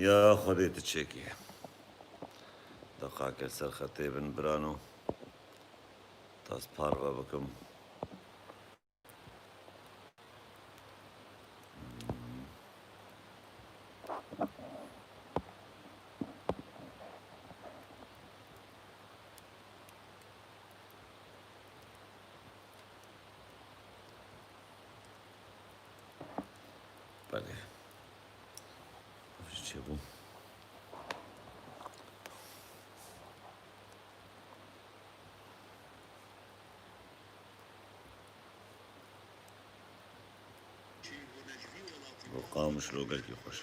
یا خودی تچێکی دقاکە سەر خەتێ بن بران و تاس پارڕە بکەم بەێ چێ بوو بۆ قامش لۆگەرکی خۆش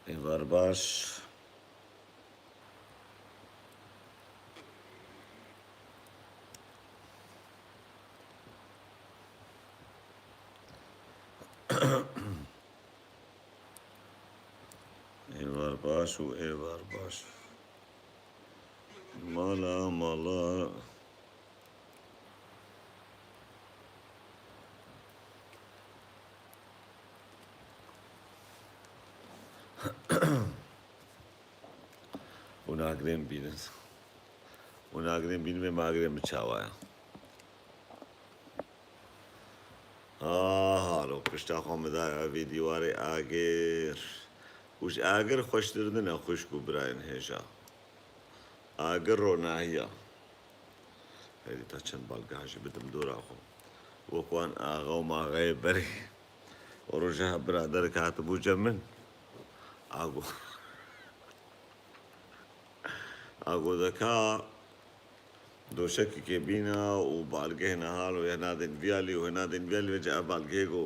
ئێوار باش ئێوار باش و ئێوار باش ماڵە ماڵە و ناگرێن بینن و ناگرێن بینێ ماگرێن بچاوایە هاڵۆ پشتا خۆمەدایە ئەوی دیوارێ ئاگێر وش ئاگر خۆشترنە خوشک و براین هێژە ئاگر ڕۆناهیە هەری تا چەند باڵگاژی بدەم دۆرا خۆم وەکوان ئاغا و ماغەیە بەری ڕۆژە برادەرە هاتە بووجە من ئاگۆ دەکا دۆشەکێکێ بینە و باڵگە هێنە هاڵ و هێنادن ڤیالی و هێنادن ڤیالی وەجە ئا باڵگەیەک و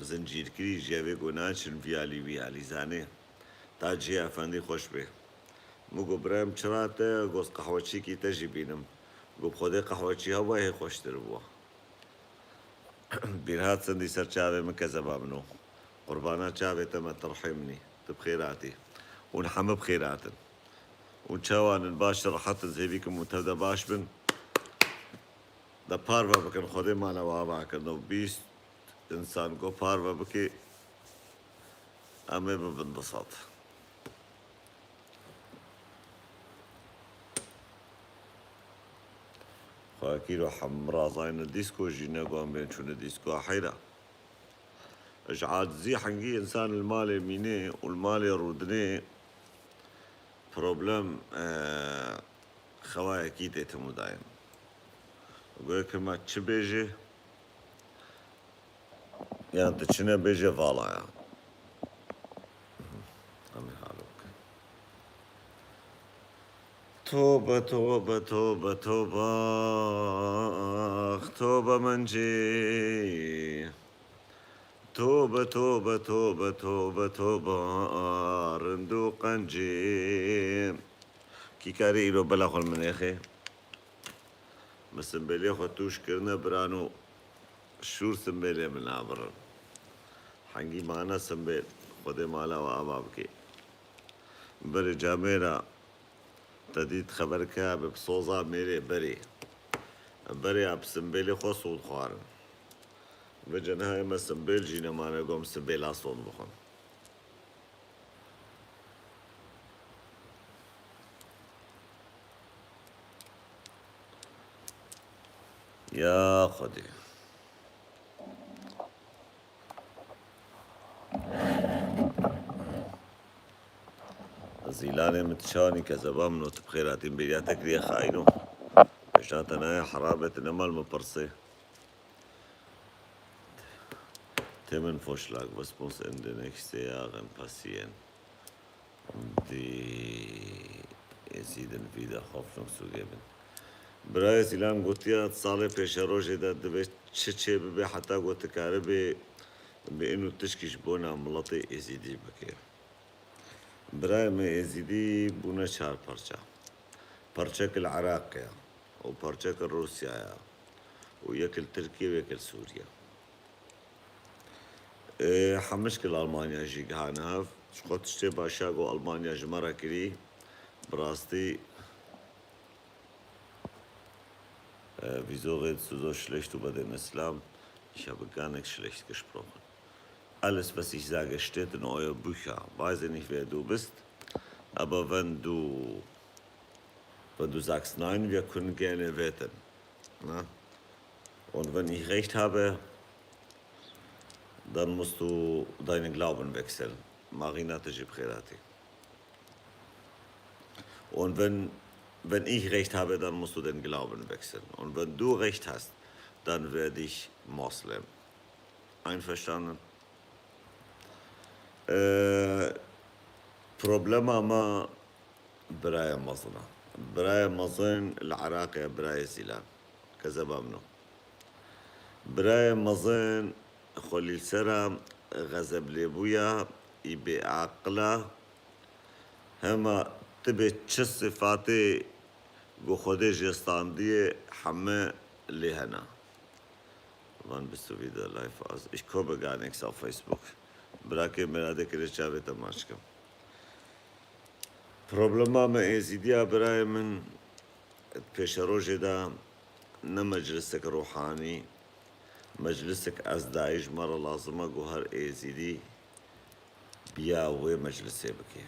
زنجیرکری ژێوێک و ناچن ڤیالی ویالی زانێ تا جێ ئەفەندی خۆش بێ مگۆ برایم چراتە گۆست قەحوەچیکی تەژی بینم گۆ خۆدەی قەحوەچی هەوای هێ خۆشتر بووە بیرهات چەندی سەر چاوێ من کە زەبا منۆ قوربانە چاوێتەمە تەڕحی منی تو بخێراتی ون هەمە بخێراتن و چاوانن باش ڕەحەتن زێویکم و تەودە باش بن دە پارڤە بکەن خۆدەی مانەوە باکردنەوە 20 ئینسان گۆ پارڤە بکێ ئەمێ ببن بەسەڵ خواکیر و حەمڕازاینە دیسکۆ ژینە گوان بێن چوونە دیسکۆ حەیرە اش عاجزی حنگی انسان المال مینێ و المال ڕوودنێ پرۆبلەم خەوایەکی تێتم دایم گوێکمە چ بێژێ یان تچنە بێژێ ڤاڵایە ئەمێ هاڵۆکە تۆبە تۆبە تۆبە تۆبە تۆبە منجێ تۆبە تۆبە تۆبە تۆبە تۆبە ڕند و قەنجێ کیکاری ئیرۆ بەلا خۆل منێخێ بە سمبێلێ خۆ تووشکردنە بران و شوور سمبێلێ من نابڕن حەنگی مانە سمبێل خۆدێ مالاوە ئاوا بکێ بەرێ جامێرە تەدیت خەبەرکە بە سۆزا مێرێ بەرێ بەرێ سمبێلێ خۆ سوود خوارن بەجەنها ئێمە سمبێل ژینەمانە گۆم سمبێلا سۆن بخۆن یا خودی زیلانێ متشانی کە زەبا منۆ تو بخێراتین بێریاتە کریە خاین و پێشاتە نایە حەرابێتە نەماڵ مەپەرسێ Themen Vorschlag, was muss in den nächsten Jahren passieren, um die Jesiden wieder Hoffnung zu geben? برای سیلان گوتیا سال پیش روزی داد دوست چه به حتی گوت کاره به اینو تشکیش بونا ملت ازیدی بکر. برای ما ازیدی بونا چهار پرچه کل عراق و پرچه کل روسیه و یکل ترکیه و یکل سوریه. حمشكل ألمانيا جي كهاناف شخوت شتي باشاقو ألمانيا جمرة كري براستي wieso redest du so schlecht über den Islam? Ich habe gar nichts schlecht gesprochen. Alles, was ich sage, steht in euren Büchern. Weiß ich nicht, wer du bist, aber wenn du sagst, nein, wir können gerne wetten. Na? Und wenn ich recht habe, dann musst du deinen Glauben wechseln. Marinate Gibrelati. Und wenn ich recht habe, dann musst du den Glauben wechseln. Und wenn du recht hast, dann werde ich Moslem. Einverstanden? بروبلما ما براية مصنع براية مصن العراقية براية زيلان كذا بامنو براية مصن خليل سرا غزب ليبويا يبي عقلا هما تبي تش صفاتي جو خودي جستان دي حما لهنا Wann bist du wieder live aus? Ich komme gar nichts auf Facebook. Brake mirade kirechave tamashka. Problema me ezidia برای من پیش روز دا نه مجلسك روحاني مجلسك از داعش مرة لازمه جوهر ازیدی بیا و مجلسه بکی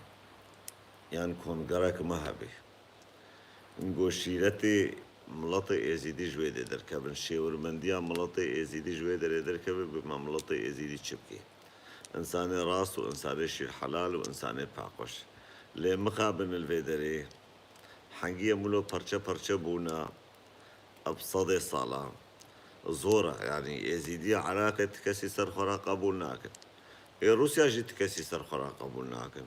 يعني كونغرك مهبي نقول شيرتي ملطي ازيدي جويدة دركبن شيور منديا ملطي ازيدي جويدة دركبن بما ملطي ازيدي تشبكي انساني راس وانساني شير حلال وانساني باقوش لي مقابل الفيدري حنقية ملو برشا بونا ابصدي صالة زورة يعني ازيدي عراقة تكسي سر خورا قبول ناكن روسيا جي تكسي سر خورا قبول ناكن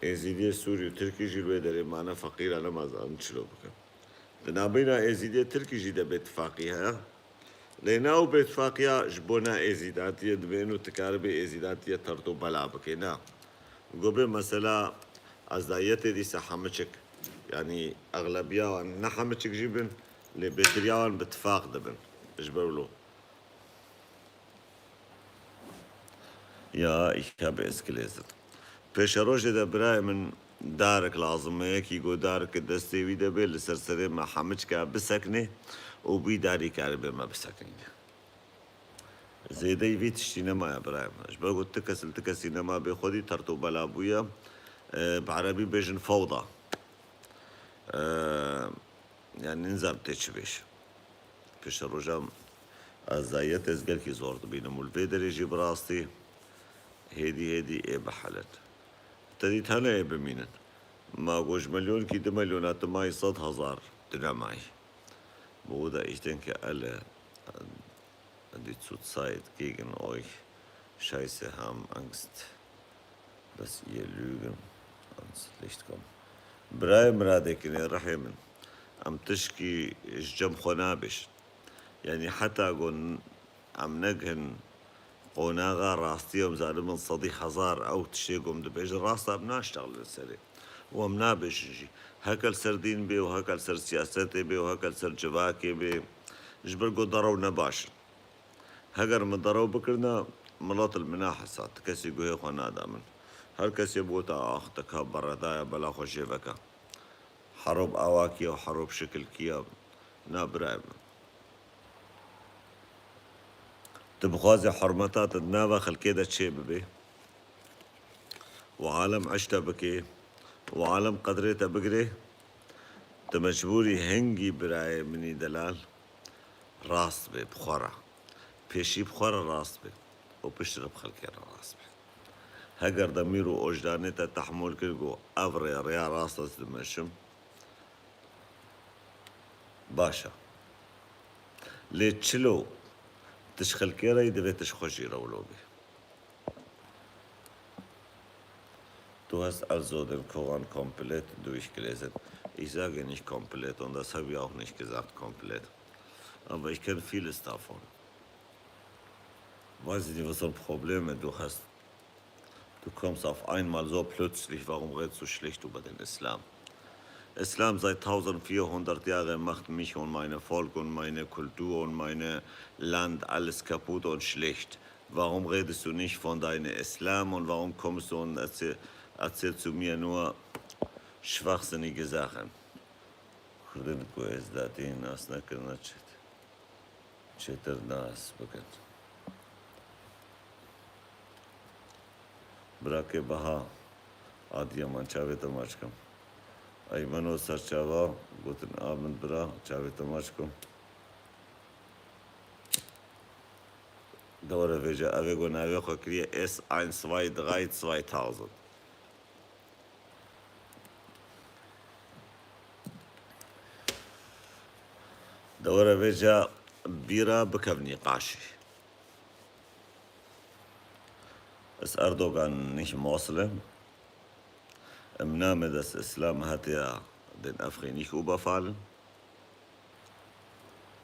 ازيدي سوري وتركي جي الويدري معنا فقيرة لما زان تشلو بكن نابينا ازيدي تركي جي دا باتفاقيها ليناو باتفاقيا جبونا ازيداتية دبينو تكاربي ازيداتية ترتو بلا بكينا قبل مثلا ازدايتي دي سحمتشك يعني اغلبية نحمتشك جيبن لبيترياوان باتفاق دبن اجبرلو Ja, ich habe es gelesen. پیشروش ده برای من دارك لازمه کی گو دارك دستی وی ده بیل سرسره ما حمج که بسکنه و بی داری کار به ما بسکنه زیده وی تشتی نما یا برای من اش بگو تکسی نما به خودی ترتو بلا بویا بعربی بيجن فوضى يعني نظام تشبيش پیشروشم از زایت از گل کی زورد بینم الفیدر يجي براستي هدي ايه بحلت ابتديت هلا ايه بمينن ما قوش مليون كي 2 مليونات ماي 100,000 معي Bruder, ich denke alle die zurzeit gegen euch Scheiße haben Angst dass ihr Lügen ans Licht kommt برايم رادكني رحمن عم تشكي الجم خنابش يعني حتى قون عم نجهن قناغا راستيهم زالمن صدي حزار او تشيقهم دبيج راستا بناشتغل السري ومنابش جي هكال سردين بي وهكال سر سياستي بي وهكال سر جواكي بي جبرقو ضرو نباش هكر من ضرو بكرنا ملط المناحسات كسي قوهي خوانا دامن هر كسي بوتا اختك بردايا بلا خوشي بكا حروب اواكي وحروب شكل كيا نابرايم تبغازي حرمتات النابا خلكيدا تشيب بي وعالم عشتا بكي وعالم قدريتا بقري تمجبوري هنجي براي مني دلال راس بي بخورا بيشي بخورا راس بي وبشرب خلكي راس بي هقر دميرو اوجدانيتا تحمل كرقو افري ريا راستا تمشم باشا ليتشلو تشخل كيرا يدري تشخوشي رولوبي Du hast also den Koran komplett durchgelesen. Ich sage nicht komplett und das habe ich auch nicht gesagt komplett. Aber ich kenne vieles davon. Weiß ich nicht, was für Probleme du hast. Du kommst auf einmal so plötzlich, warum redest du schlecht über den Islam? Islam seit 1400 Jahren macht mich und meine Volk und meine Kultur und mein Land alles kaputt und schlecht. Warum redest du nicht von deinem Islam und warum kommst du und erzählst du mir nur schwachsinnige Sachen? خذلكو ازدادي ناس نكرنا تشتر ناس بكت براكي بها عادية من شاوي تماشكم أي منو سر شاوا قوتن آمن برا شاوي تماشكم دورة فيجا أبيقو ناويقو كريه S1232 2000 دورة فيجا بيرا بكفني قاشي Es Erdogan nicht Moslem. Im Namen des Islam hat er den Afrin nicht überfallen.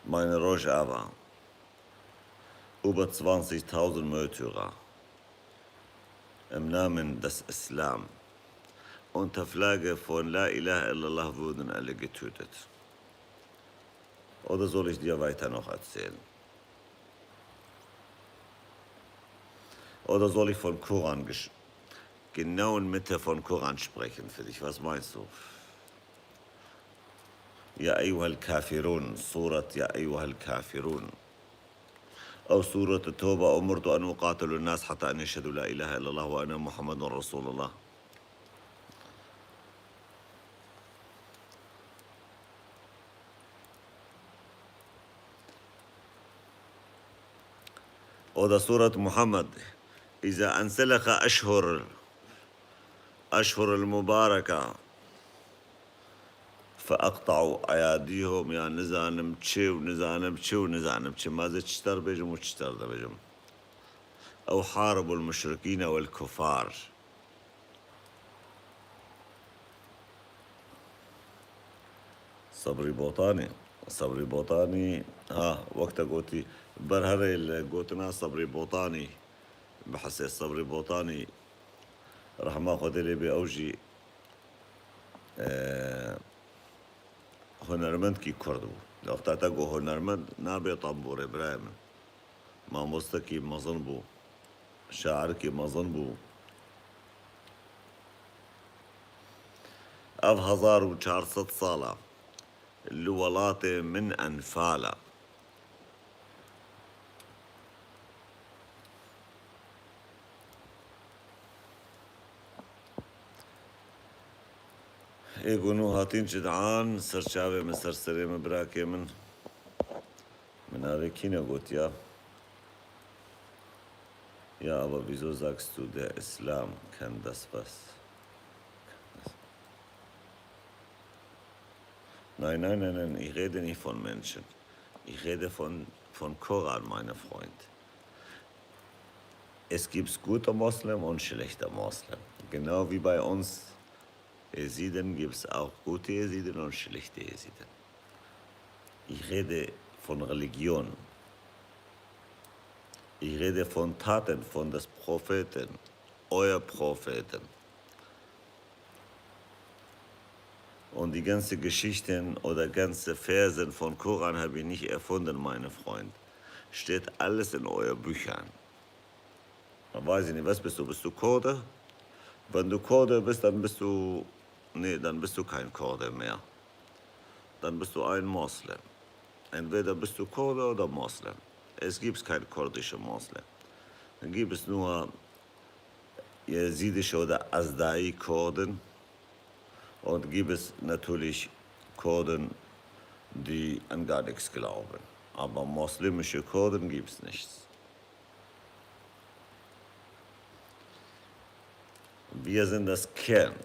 Meine Rojava, über 20.000 Märtyrer. Im Namen des Islam. Unter Flagge von La ilaha illallah wurden alle getötet. Oder soll ich dir weiter noch erzählen? Oder soll ich von Koran, genau in Mitte von Koran sprechen für dich? Was meinst du? Ja ayyuhal kafirun, Surat Ja ayyuhal kafirun. أو سورة التوبة أمرت أن أقاتل الناس حتى أن يشهدوا لا إله إلا الله وأنا محمد رسول الله. Oder Surat Muhammad. إذا انسلخ أشهر المباركة فأقطعوا أياديهم يا نزانم تشي ماذا تشتر بجم وتشتر ده بجم أو حاربوا المشركين والكفار. صبري بوطاني وقتها قوتي برهري قوتنا صبري بوطاني بحس صبري بوطاني راح ماخذ لي بأوجي هنرمند کی کردو وقتا تا گو هنرمند نابی طنبور ابراهیم ما مستکی مزن بو شاعر کی مزن بو اف 1400 ساله الولات من انفالا يقولوا هاتين جدعان سرشاوي من سرسري من براكي من هذيكين قلت يا aber wieso sagst du, der Islam kann das was? Nein, ich rede nicht von Menschen. Ich rede von Koran, mein Freund. Es gibt gute Moslem und schlechte Moslem. Genau wie bei uns Jesiden gibt es auch gute Jesiden und schlechte Jesiden. Ich rede von Religion. Ich rede von Taten von des Propheten, euer Propheten. Und die ganze Geschichten oder ganze Versen von Koran habe ich nicht erfunden, meine Freund. Steht alles in euren Büchern. Man weiß ich nicht, was bist du? Bist du Kurde? Wenn du Kurde bist, dann bist du kein Kurde mehr. Dann bist du ein Moslem. Entweder bist du Kurde oder Moslem. Es gibt kein kurdische Moslem. Dann gibt es nur jesidische oder Asdai-Kurden. Und gibt es natürlich Kurden, die an gar nichts glauben. Aber muslimische Kurden gibt es nichts. Wir sind das Kern.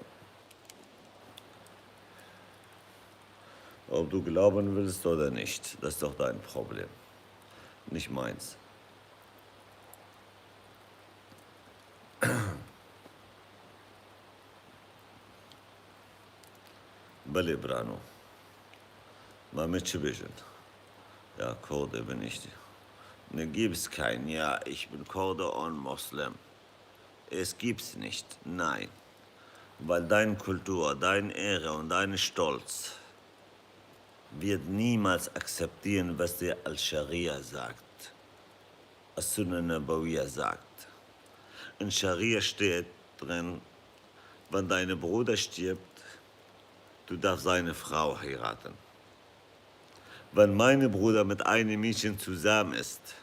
Ob du glauben willst oder nicht, das ist doch dein Problem, nicht meins. Bali Brano, mal mitschwischen. Ja, Kurde bin ich. Ne, gibt's kein, ja, ich bin Kurde und Moslem. Es gibt's nicht, nein. Weil deine Kultur, deine Ehre und dein Stolz wird niemals akzeptieren, was dir Al-Scharia sagt. As-Sunnah Nabawiyya sagt. In Scharia steht drin, wenn dein Bruder stirbt, du darfst seine Frau heiraten. Wenn mein Bruder mit einem Mädchen zusammen ist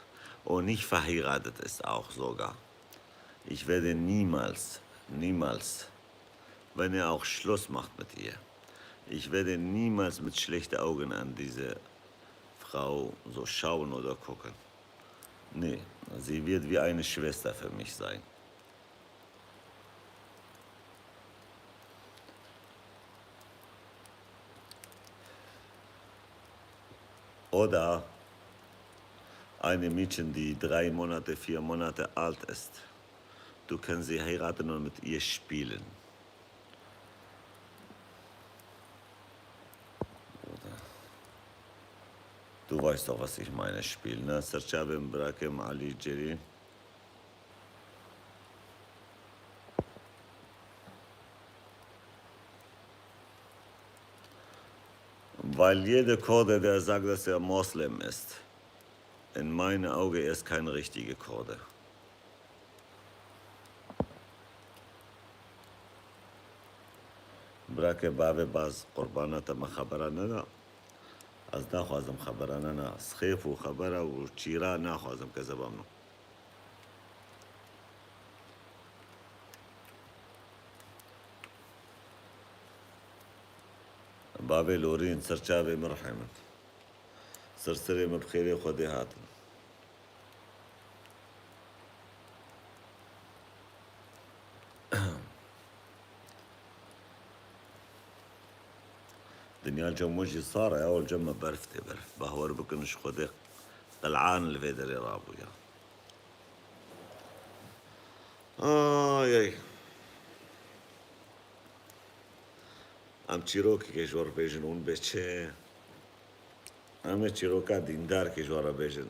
und nicht verheiratet ist auch sogar, ich werde niemals, wenn er auch Schluss macht mit ihr, ich werde niemals mit schlechten Augen an diese Frau so schauen oder gucken. Nee, sie wird wie eine Schwester für mich sein. Oder eine Mädchen, die 3 Monate, 4 Monate alt ist. Du kannst sie heiraten und mit ihr spielen. Du weißt doch, was ich meine, spielen, ne? Serchabim, Brakim, Ali, Jerry. Weil jeder Kurde, der sagt, dass er Moslem ist, in meinen Augen ist kein richtiger Kurde. برکه باب باز قربانات ما خبره نه ده از نخوازم خبره نه سخیف و خبره و چیرا نخوازم که زبام نو باب لورین سرچاوی مرحمت سرسری مبخیری خودی هاتن دنیا الجموجي صار أول جمع برفتي برف بهور بكنش خودي قلعان الفيدري رابويا ياي ام چیروکی که جوار بیجن اون بچه همه چیروکا دیندار که جوارا بیجن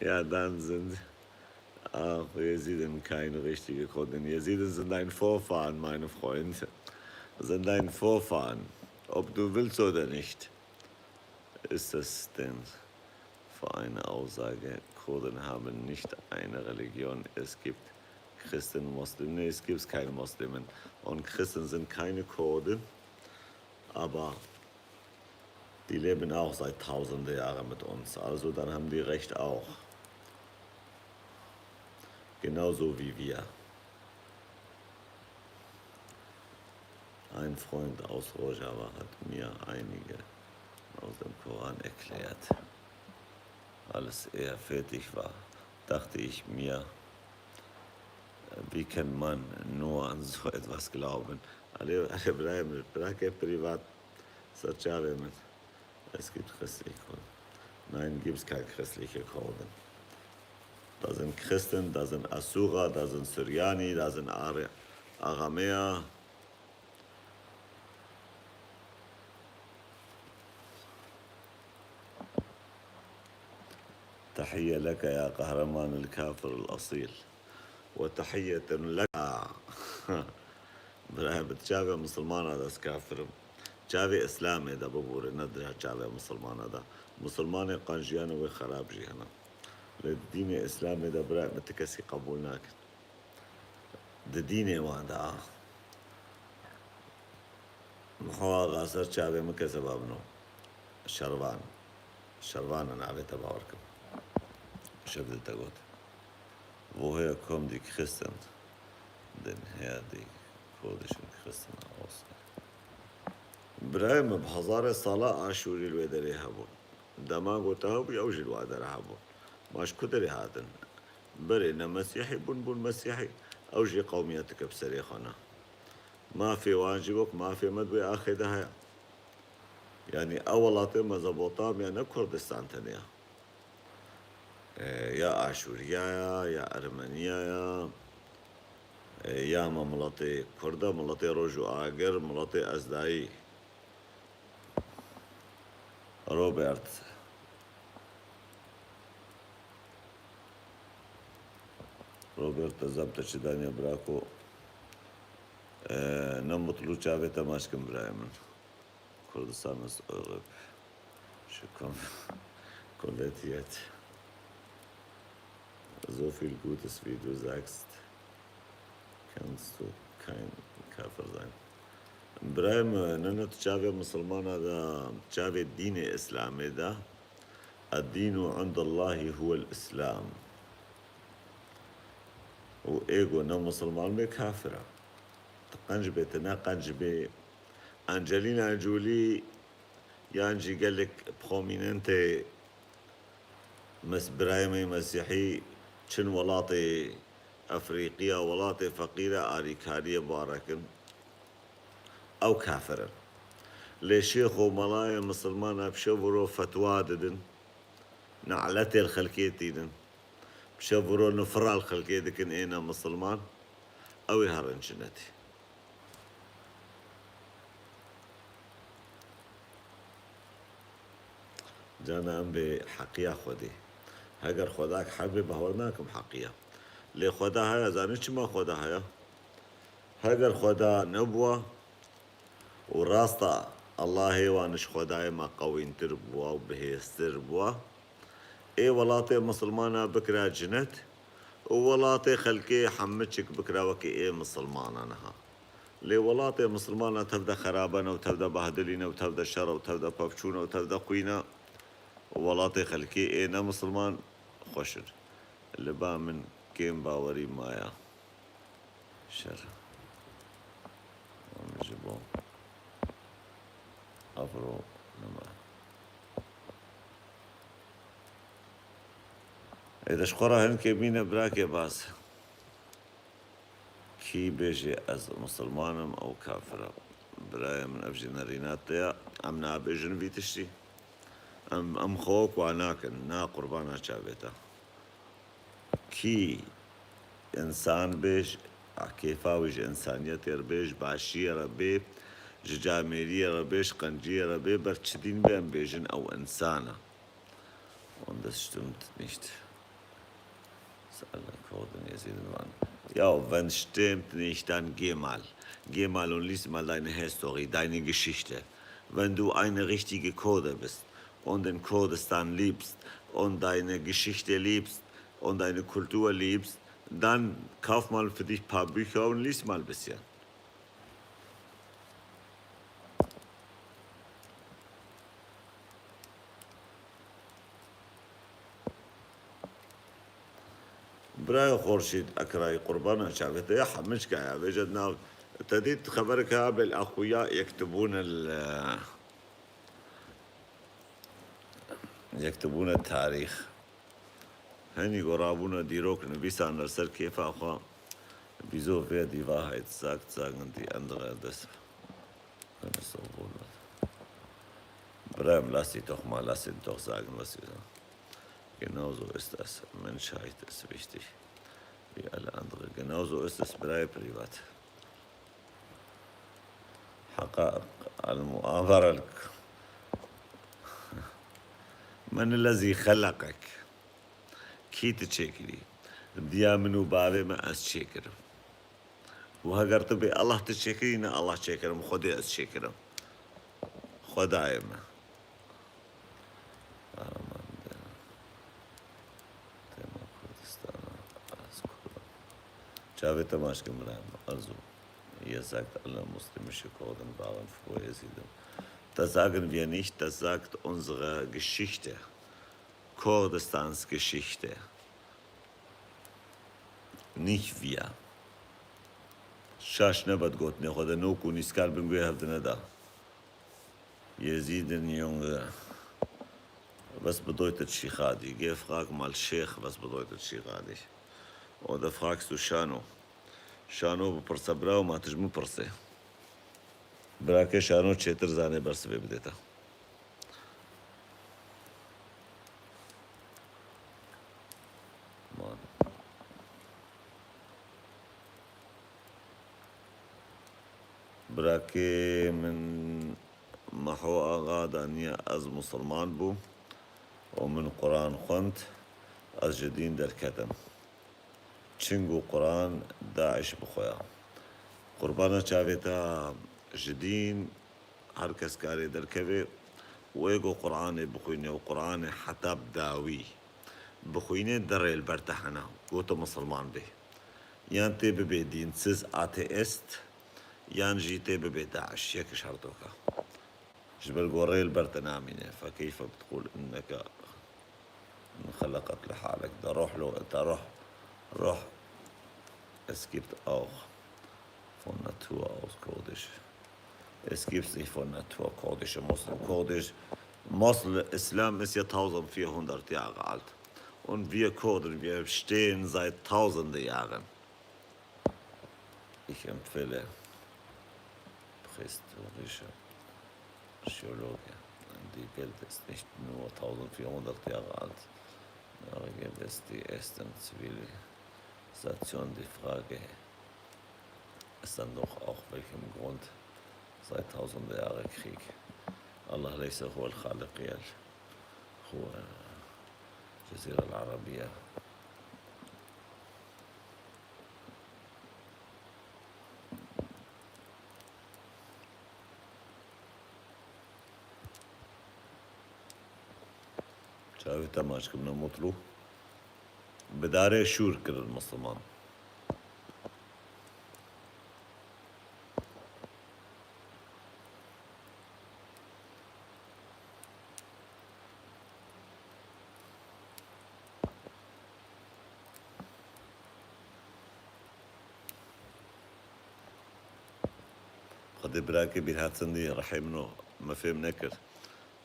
Ja, dann sind Jesiden keine richtige Kunden. Jesiden sind ein Vorfahren, meine Freunde. Sind ein Vorfahren. Ob du willst oder nicht, ist es denn für eine Aussage, Kurden haben nicht eine Religion. Es gibt Christen, Muslimen. Nee, es gibt keine Muslimen. Und Christen sind keine Kurden, aber die leben auch seit tausende Jahren mit uns. Also dann haben die Recht auch. Genauso wie wir. Ein Freund aus Rojava hat mir einige aus dem Koran erklärt. Als er fertig war, dachte ich mir, wie kann man nur an so etwas glauben? Es gibt christliche Kurden. Nein, gibt es keine christliche Kurden. Da sind Christen, da sind Assura, da sind Syriani, da sind Aramäer. تحية لك يا قهرمان الكافر الأصيل وتحية لك بتشافي مسلمان هذا كافر چاوی اسلام دا ببوره نداره چاوی مسلمان دا مسلمان قانجیان و خراب جیانا لدین اسلام دا برای متکسی قبول ناکن دا دین ما دا محوا غاصر چاوی مکه سبابنو شروان انا عبیتا باورکم شبد تقول woher kommen die Christen denn her die kurdischen Christen aus برايم بحضارة صلاة عاشوري الويدري هابون دما قوتها بيوجي الوادر هابون ماش كدري هاتن برينا مسيحي بن مسيحي أوجي قوميتك بسريخنا ما في واجبك ما في مدوي آخدها يعني أول أطيمة زبوطام يعني كردستان تانية یا ئاشوریایە یا ئەرمەنیایە یا مەڵەتی کوردە مڵەتی ڕۆژ و ئاگر مڵەتی ئەزدایی ڕۆبێرت ڕۆبێرت دەزەمتە چ دانیە براکۆ نەمەتڵ و چاوێت تەماشکم برای من کوردستان ist kommentiert. So viel Gutes, wie du sagst, kannst du kein Kafir sein. Ibrahim, ننت چاوی مسلمان دا چاوی دین اسلام دا الدين عند الله هو الإسلام و ايگو نا مسلمان بي كافرة قنج بيتنا قنج بي أنجلينا جولي يانجي قال لك بروميننتي برايمي مسيحي چن ولاطي أفريقيا ولاطي فقيرة آريكارية باركن أو كافرا لشيخ وملايا مسلمان بشورو فتوى ددن نعلتي الخلقية ددن بشورو نفرا الخلقية دكن إينا مسلمان أو يهرن جنتي جانا ام به حقیه خودی اگر خدا حبی باورناکم حقیه لی خدا هیا زانی چی ما خدا هیا اگر خدا نبوه و راستا الله وانش خدای ما قوین تر بوا و بهستر بوا ای ولاتی مسلمانا بکرا جنت و ولاتی خلقی حمدشک بکرا وکی ای مسلمانا نها لی ولاتی مسلمانا تبدا خرابنا و تبدا بهدلنا و تبدا شر و تبدا پفچونا و تبدا قوینا وڵاتی خەلکی ئێنە مسلمان خۆشن لە با من کێم باوەری مایە شەر ji بۆ ئەڤڕۆ نەما دەشخۆڕە هەنکێ بینە براکێ باس کی بێژێ ئەز مسلمانم ئەو کافرە برایە من ئەڤژی نەڕیناتەیە ئەم نابێژن وی تشتی ام خوك واناكن نا قربانا شابتا كي انسان بيش كيفاوج انسانيت ربيش باشي ربي جاميري ربيش قنجي ربي برتشدين بين بيجن او انسانه und das stimmt nicht ja wenn es stimmt nicht dann geh mal und lies mal deine History deine Geschichte wenn du eine richtige Kurde bist und den Kurdistan liebst und deine Geschichte liebst und deine Kultur liebst, dann kauf mal für dich ein paar Bücher und lies mal ein bisschen. براي Khurshid أكراي قربانا شافت يا حمشك يا بجدنا تديت خبرك بالأخويا يكتبون التاريخ هني قرابونا ديروك نبيسان نرسل كيف أخوة wieso wer die Wahrheit sagt, sagen die anderen das. Wenn es so wohl wird. Bram, lass ihn doch sagen, was sie sagen. Genauso ist das. Menschheit ist wichtig. Wie alle anderen. Genauso ist es bei privat. حقائق المؤامرة من الذي خلقك كي تشكري ديا منو بابي ما أتشكر وهاگر تبي الله تشكرين الله تشكرم خدي أتشكرم خداي ما Çave tamaşkı mıram arzu. Ihr sagt alle muslimische Kurden waren früher Siedler. Das sagen wir nicht, das sagt unsere Geschichte. Kurdistans Geschichte. Nicht wir. Şaş ne bad got ne khoda no kun iskal bin goy havdana da. Yaziden Junge. Was bedeutet Shikhadi? Geh frag mal Sheikh, was bedeutet Shikhadi? Oder fragst du Shano? Shano بپرسه براو ما تجمو پرسه براکه شانو چیتر زانه برسه بدیتا براكي من محو أغاد أنيا أز مسلمان بو ومن قرآن خنت أز جدين در كتم چنگو قرآن داعش بخويا قربانا چاويتا جدين هر کس کاری در كبه ويقو قرآن بخوينه وقرآن حتاب داوي بخوينه در البرتحنا قوتو مسلمان به يان تي ببي دين سيز آتيست يان جي تي ببي داعش يك شرطوكا جبل قوري البرتنامينه فكيف بتقول انك خلقت لحالك ده روح له انت روح es gibt auch von Natur aus Kurdisch. Es gibt nicht von Natur kurdische Muslim. Kurdisch, Moslem, Islam ist ja 1400 Jahre alt. Und wir Kurden, wir stehen seit tausende Jahren. Ich empfehle prähistorische Archäologie. Die Welt ist nicht nur 1400 Jahre alt. Da gibt es die ersten Zivilisationen. Die Frage ist dann doch auch, welchem Grund seit tausende Jahre Krieg. Allah ليس هو الخالق هو الجزيرة العربية. شاوي تماش كمنا مطلو بداره شور كر المسلمان قد براكي بالهاتسندي رحمنو ما فهم نكر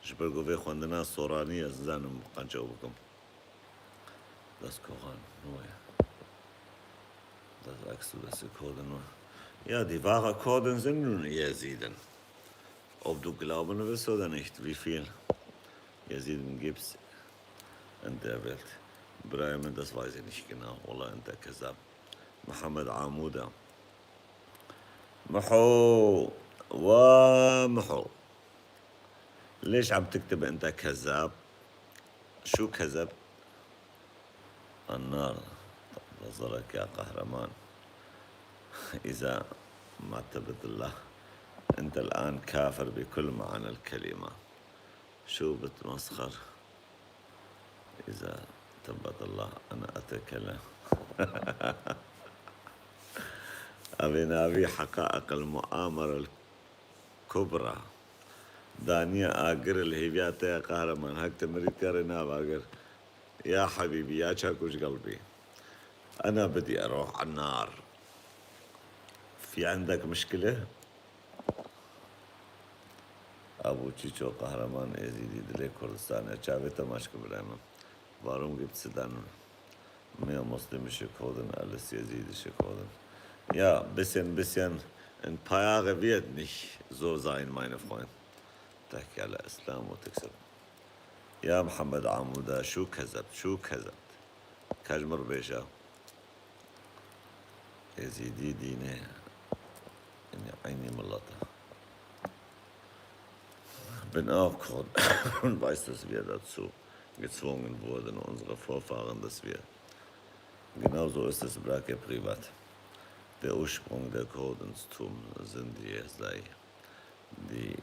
جبل قوفي خواندنا الصورانية زانم قان جاوبكم das Koran nur das sagst du dass die Kurden nur ja die wahren Kurden sind nun Jesiden ob du glauben willst oder nicht wie viel Jesiden gibt's in der Welt Ibrahim das weiß ich nicht genau oder in der Kazab Mohammed Amuda محو ومحو ليش عم تكتب انت كذاب شو كذب النار نظرك يا قهرمان إذا ما اعتبت الله أنت الآن كافر بكل معنى الكلمة شو بتمسخر إذا تبت الله أنا أتكلم أبي حقائق المؤامرة الكبرى دانيا آقر الهيبيات يا قهرمان هك تمريد كارنا باقر يا حبيبي يا شاكوش قلبي أنا بدي أروح على النار في عندك مشكلة؟ أبو تشيشو قهرمان يزيدي دلي كردستان چاويتا ماشكو برايما warum gibt's dann mehr muslimische Kurden als jesidische Kurden? Ja, bisschen, ein paar Jahre wird nicht so sein, meine Freunde. تحكي على إسلام وتكسب يا محمد عمودة شو كذبت كاجمر بيشا يزيدي دينه إني عيني ملطة bin auch Kurd und weiß, dass wir dazu gezwungen wurden, unsere Vorfahren, dass wir genauso ist es Brake privat. Der Ursprung der Kurdentum sind die Esai. Die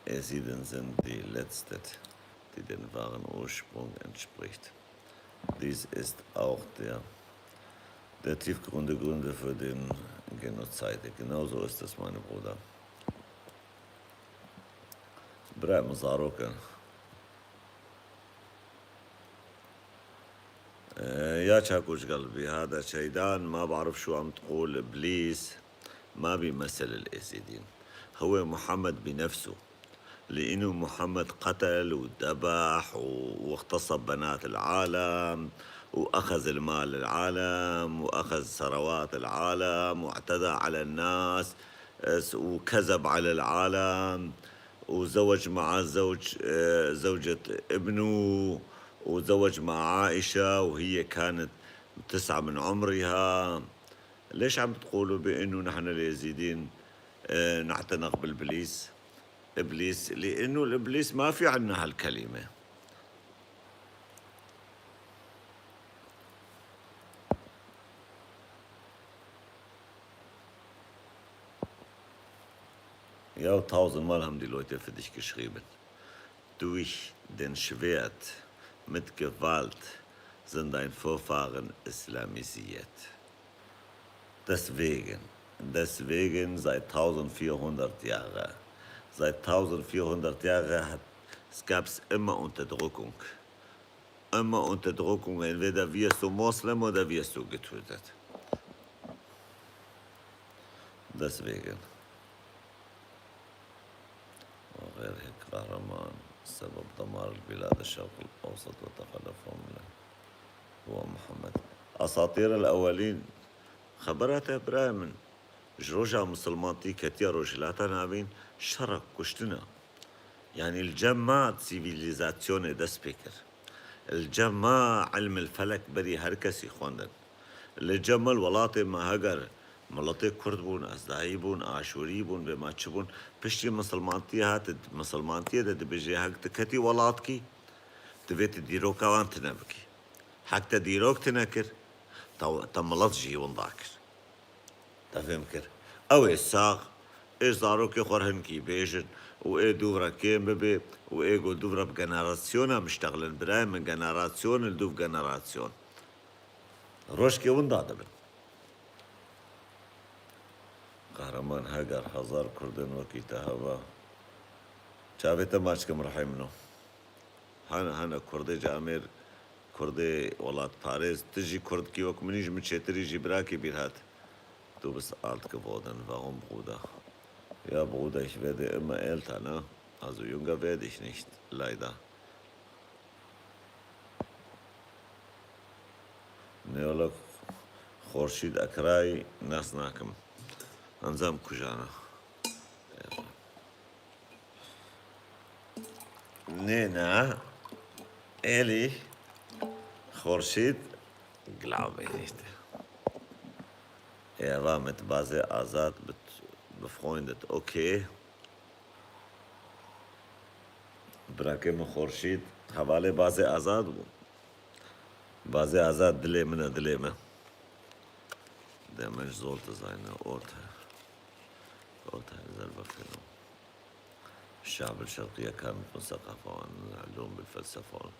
Esiden sind die letzte, die den wahren Ursprung entspricht. Dies ist auch der tiefgründige für den Genozid. Genauso ist es, meine Bruder. براء مزاروكا يا شاكوش قلبي هذا شيطان ما بعرف شو عم تقول إبليس ما بيمثل الإيزيدين هو محمد بنفسه لأنه محمد قتل وذبح واغتصب بنات العالم وأخذ المال العالم وأخذ ثروات العالم واعتدى على الناس وكذب على العالم وزوج مع زوجة ابنه وزوج مع عائشة وهي كانت 9 من عمرها ليش عم تقولوا بأنه نحن اليزيدين نعتنق بالإبليس. إبليس لأنه الإبليس ما في عنا هالكلمة. Ja, 1000-mal haben die Leute für dich geschrieben. Durch den Schwert mit Gewalt sind deine Vorfahren islamisiert. Deswegen seit 1400 Jahren. Seit 1400 Jahren gab es immer Unterdrückung. Immer Unterdrückung, entweder wirst du Moslem oder wirst du getötet. Deswegen. وغير هيك قهرمان سبب دمار البلاد الشرق الأوسط وتخلفهم له هو محمد. أساطير الأولين خبرات إبراهيم جروجا مسلمانتي كتير رجلات نابين شرق كشتنا. يعني الجماعة سيفيليزاتيون دا سبيكر الجماعة علم الفلك بري هركسي خواندن الجماعة الولاطي ما هجر ملاتي كرد بون ازدهی بون آشوری بون به ماچ بون پشتی مسلمانتی هات مسلمانتی ده بجی حق تکتی ولات کی تبيت دیروک آوان تنبکی حق تدیروک تنکر تملات جي ونداكر تفهم كر او الساق ايش داروك خورهن كي بيجن وايه دورا كيم ببي وايه قول دورا بجنراسيونا مشتغلن براي من جنراسيون لدوف جنراسيون روش كي وندا دبن قهرمان هاجر هزار كردن وكي تهوا شافت ماش كم رحمنو هانا كردي جامير كردي ولاد باريس تجي كرد كي وك منيج من شتري جبراكي بيرهات تو بس alt geworden warum Bruder ja Bruder ich werde immer älter ne also jünger werde ich nicht leider نيولك Khurshid أكراي ناس ناكم أنزام كجانا نينا إلي Khurshid glaube ich nicht. Er war mit Basel Azad befreundet. Okay. Brakem Khorshid حوالي Basel Azad بود. Basel Azad دلمه. Der Mensch sollte seine Urteile selber fällen. الشعب الشرقية كانت مثقفة عن العلوم بالفلسفة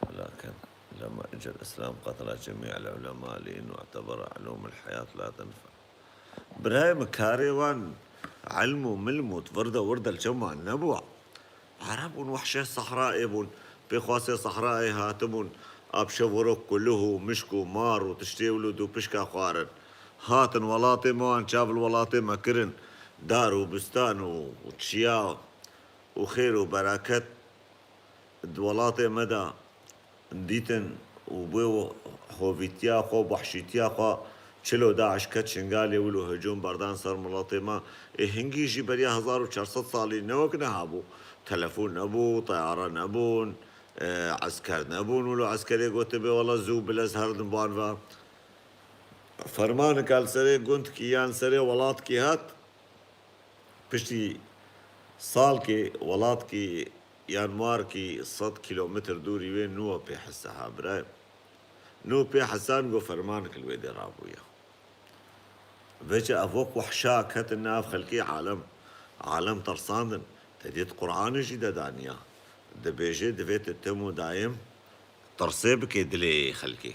ولكن لما اجى الاسلام قتل جميع العلماء لانه اعتبر علوم الحياة لا تنفع. برايم كاريوان علمو ملموت ورده الجمع النبوع عربون وحشة صحراء بون بخواسي صحراء هاتبون ابشورك كله مشكو مار وتشتيولو دو بشكا خوارن هاتن ولاطي موان شاف الولاطي مكرن دار وبستان وتشياو وخير وبركات الولاطي مدى ديتن وبو خوفيتيا خو بحشيتيا خو چلو داعش كت شنغالي ولو هجوم بردان صار ملاطمة هنگي جي بريا 1400 صالي نوك نهابو تلفون نبو طيارة نبون عسكر نبون ولو عسكري قوت بي والله زوب بالازهر نبان فرمان قال سري قنت كيان سري ولات كي هات بشتي صال كي ولات كي يانمار كي 100 كيلومتر دوري وين نو بي حسها براي نو بي حسان قو فرمانك الويدي رابويا فيجا افوك وحشاك هات الناف خلقي عالم ترساندن تديت قرآن جيدا دانيا دبيجي دفيت التمو دايم ترسيب كي دلي خلقي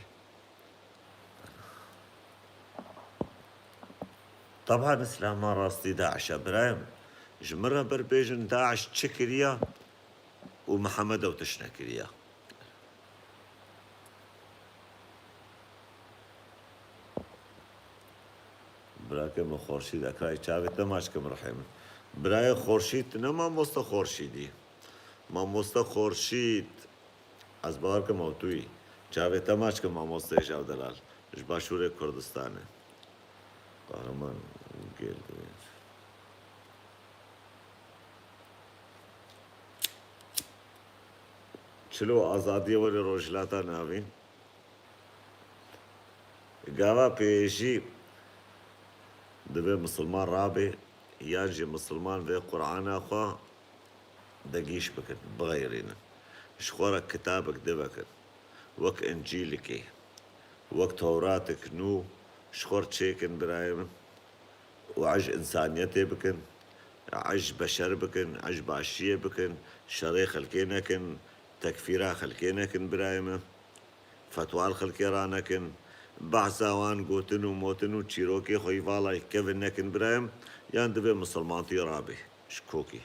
طبعا اسلام راستي داعش برايم جمرة بربيجن داعش تشكريا ومحمد وتشنكريا براكم خورشيد اكراي شافي تماش كم رحيم براي خورشيد نما مست خورشيدي ما مست خورشيد از بارك موتوي شافي تماش كم مست جاو دلال اش باشور كردستان قهرمان قيل چلو آزادی ولی روشلاتا ناوین گاوا پیشی دبی مسلمان رابی یانجی مسلمان وی قرآن خوا دگیش بکن بغیرین شخورا کتابک ده بکن وک انجیلکی وک توراتک نو شخور چیکن برایم وعج إنسانيتي بكن عج بشر بكن عج باشية بكن شري خلكينكن تكفيرا خلكينكن برايمة فتوال خلكيرانكن بحثاوان قوتنو موتنو تشيروكي خويفالا كيفنكن برايم يان دبي مسلمانتي رابي شكوكي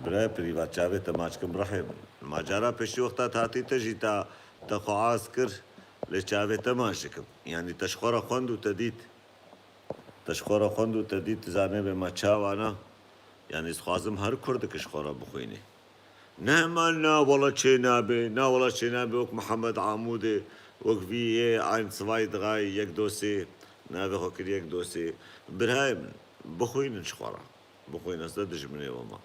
برای پریوات تماشکم رحم ماجرا پیش وقتا تاتی تجیتا تقاعس کر لچاوه تماشکم یعنی تشخورا خوندو تدید تشخورا خوندو تدید زانه به مچاوانا یعنی خوازم هر کرد کشخورا بخوینی نه من نه والله چه نبه نه والله چه نبه وک محمد عموده وک وی ein zwei drei یک دو سه نه به خکر یک دو سه برای بخوین شخورا بخوین از دجمنه وما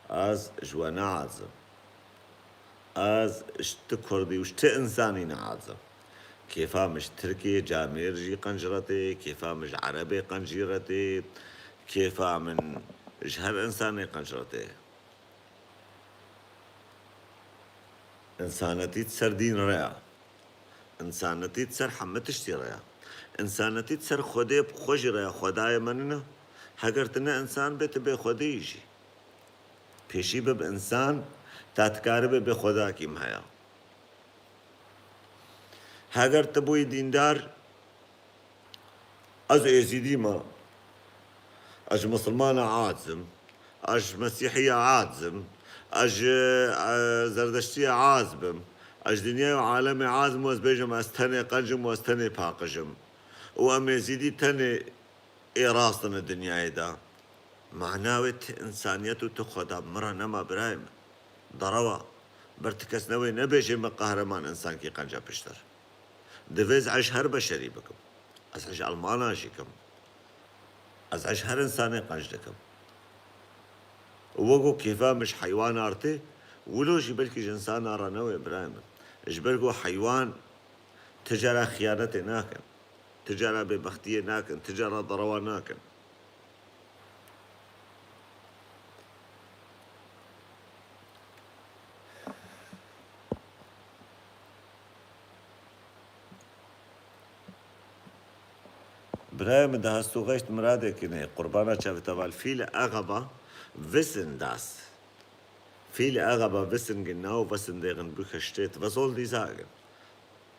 از جوانا عازم از اشت كردي وشت إنساني نعازم كيفا مش تركي جاميرجي قنجرتي كيفا مش عربي قنجرتي كيفا من جهر إنساني قنجرتي إنسانتي تسر دين ريا إنسانتي تسر حمتشتي ريا إنسانتي تسر خدي بخوش ريا خداي مننا هقرتنا إنسان بيت بي خدي يجي پیشی به انسان تاتکاره به خدا کی مایا اگر تبوی دیندار از ازیدی ما از مسلمان عازم از مسیحی عازم از زردشتی عازم از دنیا و عالم عازم و از بیجم از تنه قنجم و از تنه پاقجم و ام ازیدی تنه ایراستن دنیای دا معناوت إنسانيته تخدا مرة نما برايم ضروا برتكس نوي نبيجي من قهرمان إنسان كي قنجا بشتر دفيز عيش هر بشري بكم أز عيش ألمانا شيكم أز عيش هر إنساني قنجدكم ووقو كيفا مش حيوان أرتي ولوش بلكي جنسان أرى نوي برايم إجبرقو حيوان تجارة خيانة ناكن تجارة ببختية ناكن تجارة ضروا ناكن Bremen, da hast du recht, Mradekine, Qurbana Chavitaval. Viele Araber wissen das. Viele Araber wissen genau, was in deren Büchern steht. Was sollen die sagen?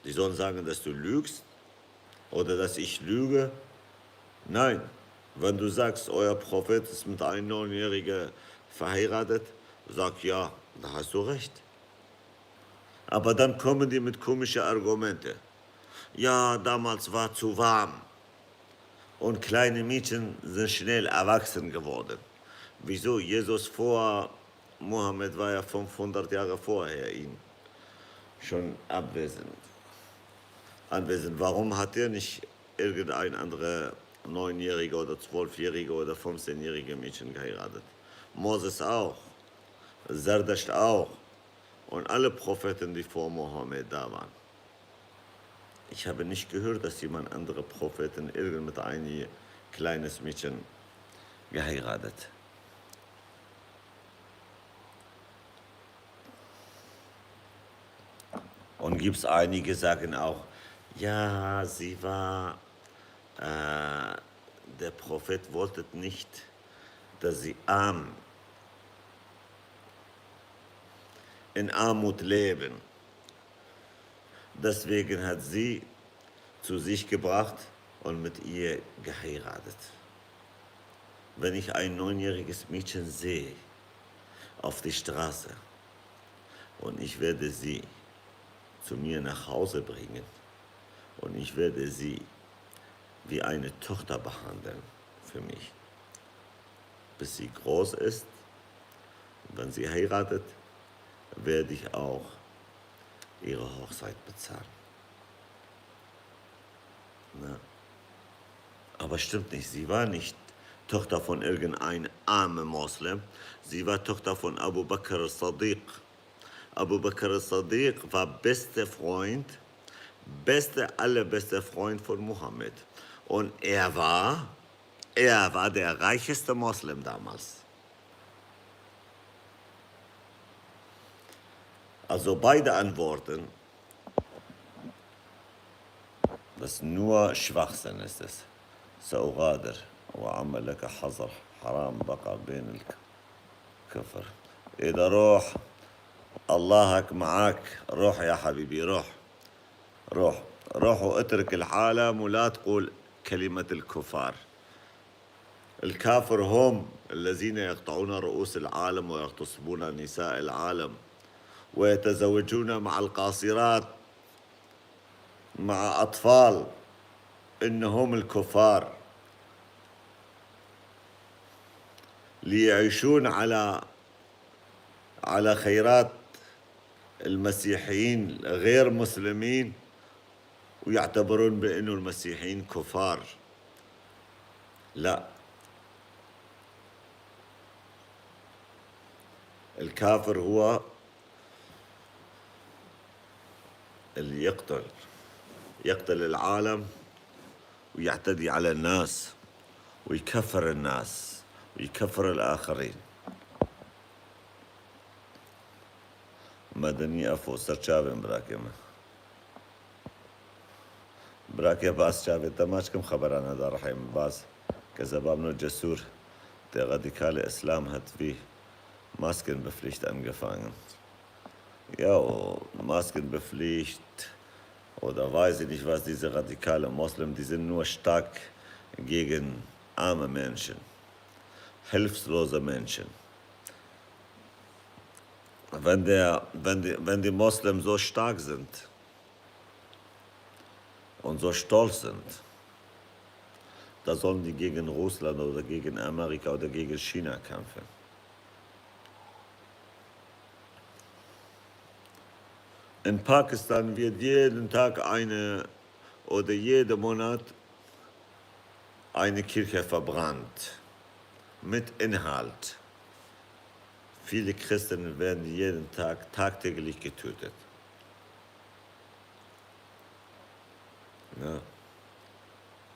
Die sollen sagen, dass du lügst oder dass ich lüge. Nein, wenn du sagst, euer Prophet ist mit einem 9-Jährigen verheiratet, sag ja, da hast du recht. Aber dann kommen die mit komischen Argumenten. Ja, damals war zu warm. Und kleine Mädchen sind schnell erwachsen geworden. Wieso? Jesus vor Mohammed war ja 500 Jahre vorher ihn schon abwesend. Warum hat er nicht irgendein anderer 9-Jähriger oder 12-Jähriger oder 15-Jährige Mädchen geheiratet? Moses auch, Zardasht auch und alle Propheten, die vor Mohammed da waren. Ich habe nicht gehört, dass jemand andere Propheten irgend mit einem kleines Mädchen geheiratet. Und gibt es einige, sagen auch, ja, sie war, der Prophet wollte nicht, dass sie in Armut leben. Deswegen hat sie zu sich gebracht und mit ihr geheiratet. Wenn ich ein 9-jähriges Mädchen sehe auf der Straße und ich werde sie zu mir nach Hause bringen und ich werde sie wie eine Tochter behandeln für mich, bis sie groß ist. Wenn sie heiratet, werde ich auch ihre Hochzeit bezahlen. Na. Aber stimmt nicht, sie war nicht Tochter von irgendeinem armen Moslem, sie war Tochter von Abu Bakr al-Sadiq. Abu Bakr al-Sadiq war allerbeste Freund von Mohammed. Und er war der reichste Moslem damals. Also beide Antworten, das nur Schwachsinn ist es. سأغادر وأعمل لك حظر حرام بقى بين الكفر. إذا روح اللهك معك، روح يا حبيبي، روح واترك العالم ولا تقول كلمة الكفار. الكافر هم الذين يقطعون رؤوس العالم ويغتصبون نساء العالم ويتزوجون مع القاصرات مع أطفال، إنهم الكفار ليعيشون على خيرات المسيحيين غير مسلمين ويعتبرون بأنه المسيحيين كفار. لا، الكافر هو اللي يقتل العالم ويعتدي على الناس ويكفر الناس ويكفر الآخرين. مدني أفو سرچاوين براكي باس چاوي تماشكم خبرانا دار رحيم باس كزبابنو جسور der radikale Islam hat wie Maskenbepflicht angefangen. Ja, Maskenbepflicht oder weiß ich nicht was, diese radikale Moslem, die sind nur stark gegen arme Menschen, hilflose Menschen. Wenn die Moslems so stark sind und so stolz sind, da sollen die gegen Russland oder gegen Amerika oder gegen China kämpfen. In Pakistan wird jeden Tag oder jeden Monat eine Kirche verbrannt mit Inhalt. Viele Christen werden jeden Tag tagtäglich getötet. Ja.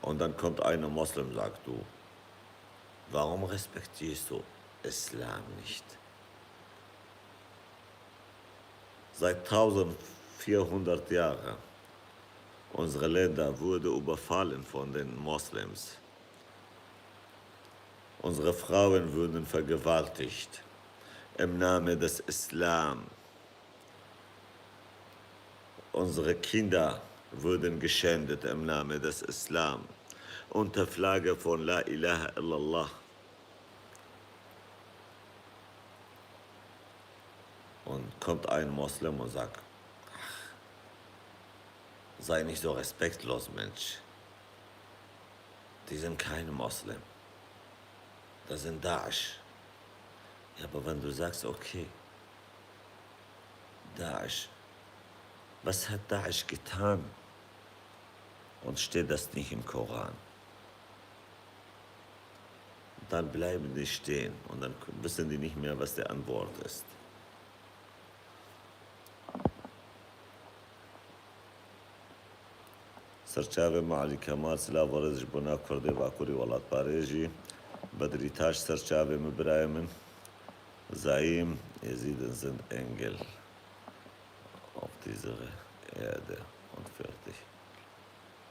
Und dann kommt einer Moslem und sagt, du, warum respektierst du Islam nicht? Seit 1400 Jahren unsere Länder wurden überfallen von den Moslems. Unsere Frauen wurden vergewaltigt im Namen des Islam. Unsere Kinder wurden geschändet im Namen des Islam unter Flagge von La ilaha illallah. Und kommt ein Moslem und sagt, ach, sei nicht so respektlos, Mensch. Die sind keine Moslem. Das sind Daesh. Ja, aber wenn du sagst, okay, Daesh, was hat Daesh getan? Und steht das nicht im Koran? Dann bleiben die stehen und dann wissen die nicht mehr, was die Antwort ist. سرچاوه معلی کمال سلا ورزش بنا کرده باکوری ولات پارێژی بدری تاش سرچاوه مبرای من زعیم Jesiden sind Engel auf dieser Erde und fertig.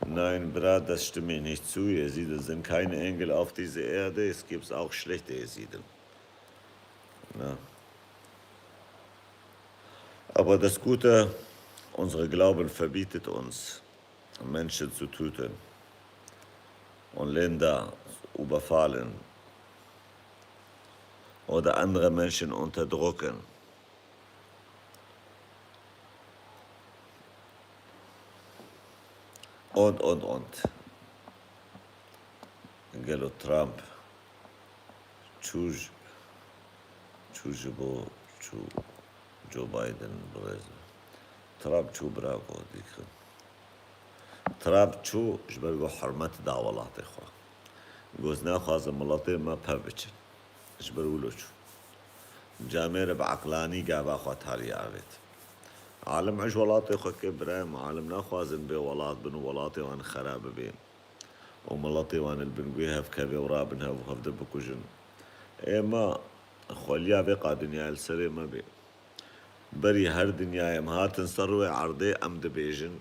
Nein, Brat, das stimme ich nicht zu. Jesiden sind keine Engel auf dieser Erde. Es gibt auch schlechte Jesiden. Ja. Aber das Gute, unser Glauben verbietet uns, Menschen zu töten und Länder zu überfallen oder andere Menschen unterdrücken. Und. Gelo Trump, Joe Biden, Trump Chu Bravo, Trump Chu, جبرجو حرمت دعوة الله تخوا. قوزنا خاصة ملطي ما بابتش إيش برولوش جامير بعقلاني قابا خوات هاري عابت عالم عش ولاطي خو كبرام عالم ناخوازن بي ولات بن ولاتي وان خراب بين وملطي وان البنقويها في كبي ورابنها وهفد بكوجن اما خوليا بقى دنيا السري ما بي بري هر دنيا مهاتن سروي عرضي ام دبيجن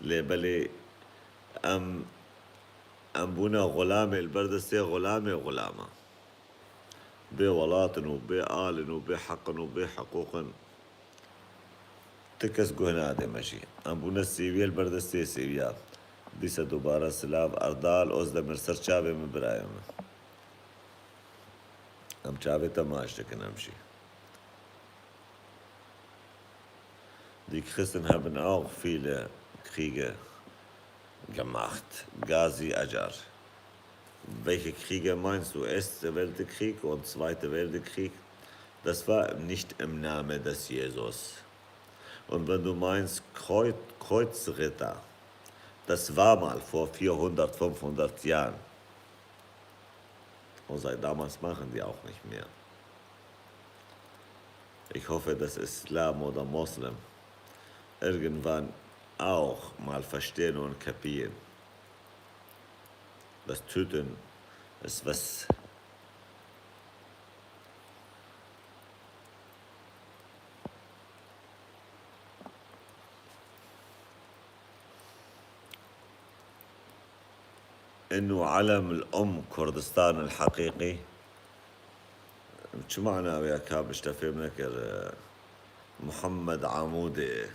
لبلي ام بونا غلامي البردستي غلامي غلامة بي ولاطن وبي آلن وبي حقن وبي حقوقن تكس گوهنا دے مشی امبونا سیویل بردستی سیویا دیسا دوبارہ سلاب اردال اوز دا مرسر چاوے میں برایا میں ام چاوے تماش Deccan امشی Die Christen haben auch viele Kriege gemacht. Ghazi Ajar. Welche Kriege meinst du? Erster Weltkrieg und Zweiter Weltkrieg? Das war nicht im Namen des Jesus. Und wenn du meinst Kreuzritter, das war mal vor 400, 500 Jahren. Und seit damals machen die auch nicht mehr. Ich hoffe, dass Islam oder Moslem irgendwann auch mal verstehen und kapieren. Das Töten ist was. إنه علم كردستان الحقيقي شو معنى يا كاب اشتفهم نكر محمد عمودي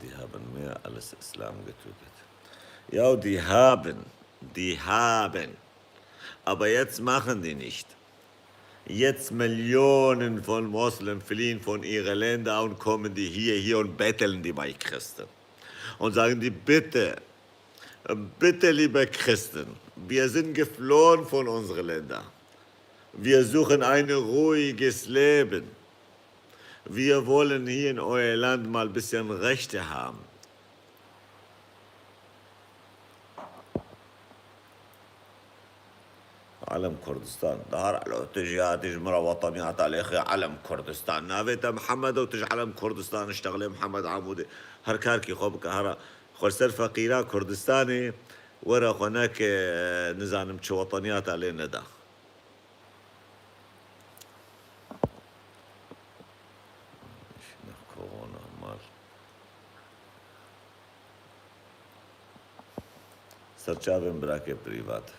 die haben mehr als Islam getötet. Ja, die haben. Aber jetzt machen die nicht. Jetzt Millionen von Moslems fliehen von ihren Ländern und kommen die hier und betteln die bei Christen. Und sagen die, bitte, liebe Christen, wir sind geflohen von unseren Ländern. Wir suchen ein ruhiges Leben. Wir wollen hier in euer Land mal ein bisschen Rechte haben. علم كردستان ظهر له تجمرة وطنيات على اخي علم كردستان نافيت محمد وتج علم كردستان اشتغل محمد عمودي هركاركي خوبك هرا خرسر فقيرة كردستاني ورا هناك نزانم شو وطنيات علينا ده corona mall سرچاوم براكي بريفات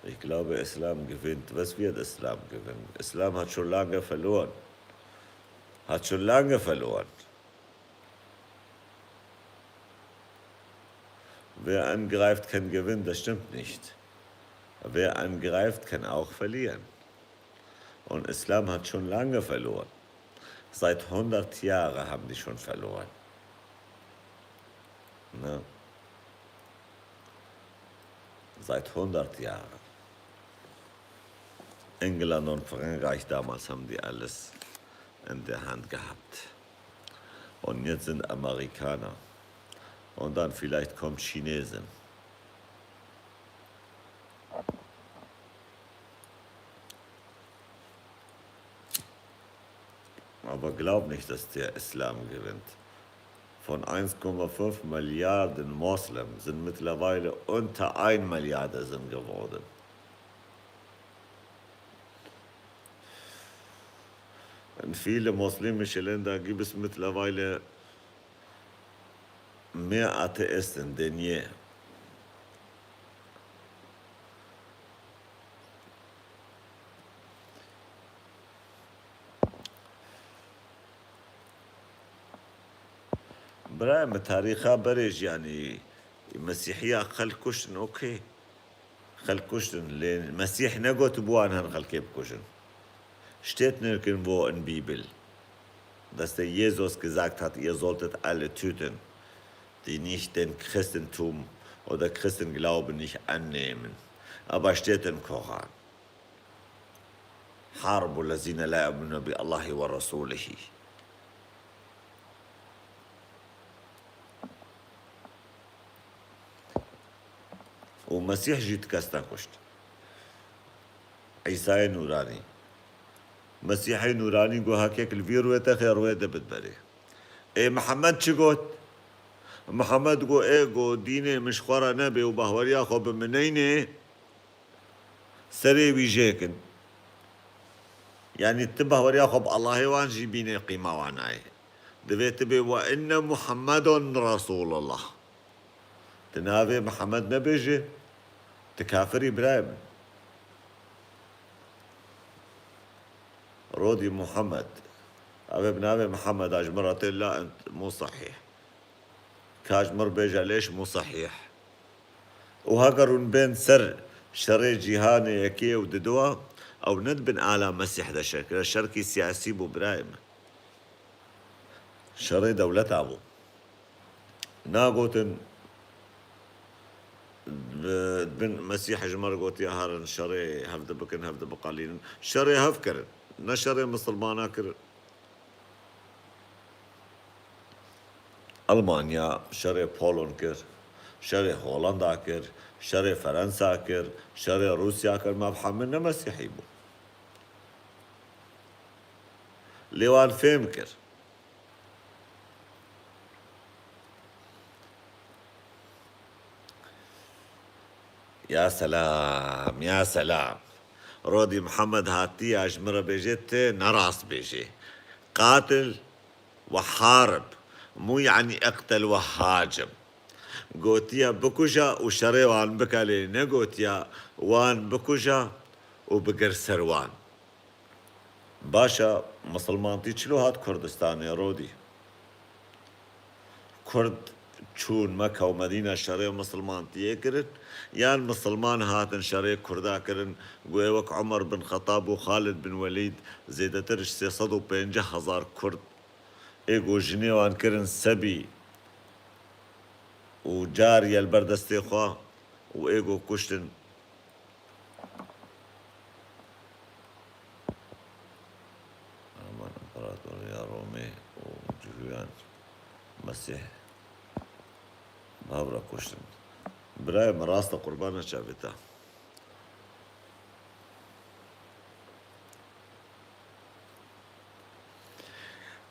Ich glaube, Islam gewinnt. Was wird Islam gewinnen? Islam hat schon lange verloren. Wer angreift, kann gewinnen. Das stimmt nicht. Wer angreift, kann auch verlieren. Und Islam hat schon lange verloren. Seit 100 Jahren haben die schon verloren. Ne? Seit 100 Jahren. England und Frankreich damals haben die alles in der Hand gehabt. Und jetzt sind Amerikaner. Und dann vielleicht kommt Chinesen. Aber glaub nicht, dass der Islam gewinnt. Von 1,5 Milliarden Moslems sind mittlerweile unter 1 Milliarde sind geworden. In vielen muslimischen Ländern gibt es mittlerweile mehr Atheisten denn je. برايم تاريخها برج يعني المسيحية خل Kishan okay خل كشن لين المسيح نقوت بوان هن خل keep Kishan steht nirgendwo in Bibel, dass der Jesus gesagt hat, ihr solltet alle töten, die nicht den Christentum oder Christenglauben nicht annehmen. Aber steht im Koran. حاربوا الذين لا يؤمنون بالله ورسوله. ومسيح جيت كاستا كشت عيسى نوراني مسيحي نوراني جو هكيك الفيرو يتخير ويدا بتبري اي محمد شقوت محمد جو ايه جو ديني مش خورا نبي وبهوريا خب منيني سري بيجيكن يعني تبه وريا خب الله وان جيبيني قيمة واناي دبيت بي وإن محمد رسول الله تنافي محمد نبيجي تكافر إبراهيم رودي محمد أبي بنابي محمد أجمرت لا أنت مو صحيح كاجمر بيجا ليش مو صحيح وهاجرون بين سر شري جيهاني يكي وددوا أو ندبن آلا مسيح دا شركة الشركي سياسي بو برايم شري دولة أبو ناقوتن بن مسيح جمر قوت يا هارن شري هفد بكن هفد بقالين شري هفكر نشري مسلمانا كر ألمانيا شري بولون كر شري هولندا كر شري فرنسا كر شري روسيا كر ما بحملنا مسيحي بو ليوان فهم كر يا سلام يا سلام رودي محمد هاتي أجمرة بيجت نراس بيجي قاتل وحارب مو يعني اقتل وهاجم قوتيا بكوجا وشري وان بكالي نقوتيا وان بكوجا وبقر سروان باشا مسلمانتي چلو هات كردستان يا رودي كرد چون مكة ومدينة شري مسلمانتي كرن يان مسلمان هاتن شري كردا كرن قويوك عمر بن خطاب وخالد بن وليد زيدة ترش 350,000 كرد ايقو جنيوان كرن سبي وجاريا البردستي خوا وايقو كشتن امان امبراطور يا رومي وجويان مسيح مهورا كشتن براي مراستا قربانا شافتا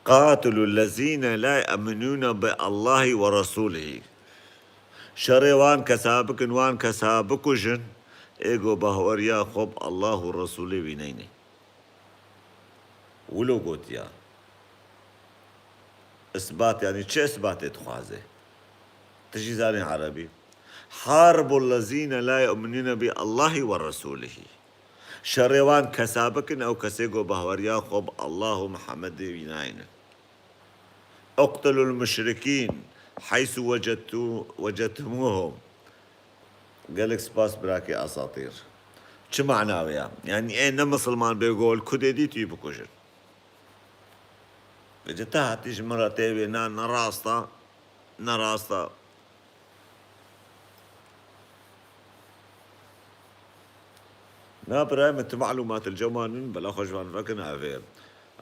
قاتلوا الذين لا يؤمنون بالله ورسوله شري وان كسابك وان كسابك جن ايقو بهوريا خب الله ورسوله بينيني ولو قلت يا اثبات يعني چه اثبات تخوازه تجي زاني عربي حاربوا الذين لا يؤمنون بالله ورسوله شريوان كسابك او كسيقو بهوريا خب الله محمد بينين اقتلوا المشركين حيث وجدتموهم قالك سباس براكي اساطير شو معناه يا يعني ايه مسلمان بيقول كديدي تي بكوجن بجتها تيجي مرة تيبي نراستا نا برايم انت معلومات الجوانين بلا خجوان فكن عفير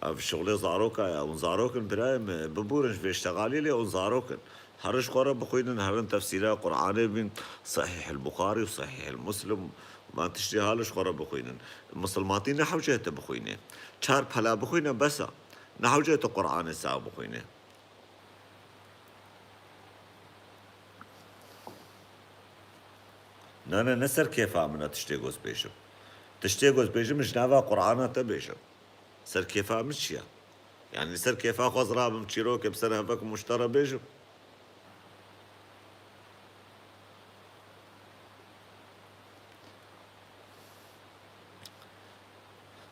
في شغلي زاروكا يا ونزاروكن برايم ببورنش في اشتغالي لي ونزاروكن هرش قرا بخوين هرن تفسيرها قرآني بين صحيح البخاري وصحيح المسلم ما تشتري هالش قرا بخوين المسلماتين نحو جهته بخوينه چار پلا بخوينه بس نحو جهته قرآن سا بخوينه نانا نسر كيف عمنا تشتي جوز بيشو تشتي جوز بيجو مش نافع قرآن تبيشو سر كيفا مشيا يعني سر كيفا خزرا بمشيروك بسر هفك مشترى بيجو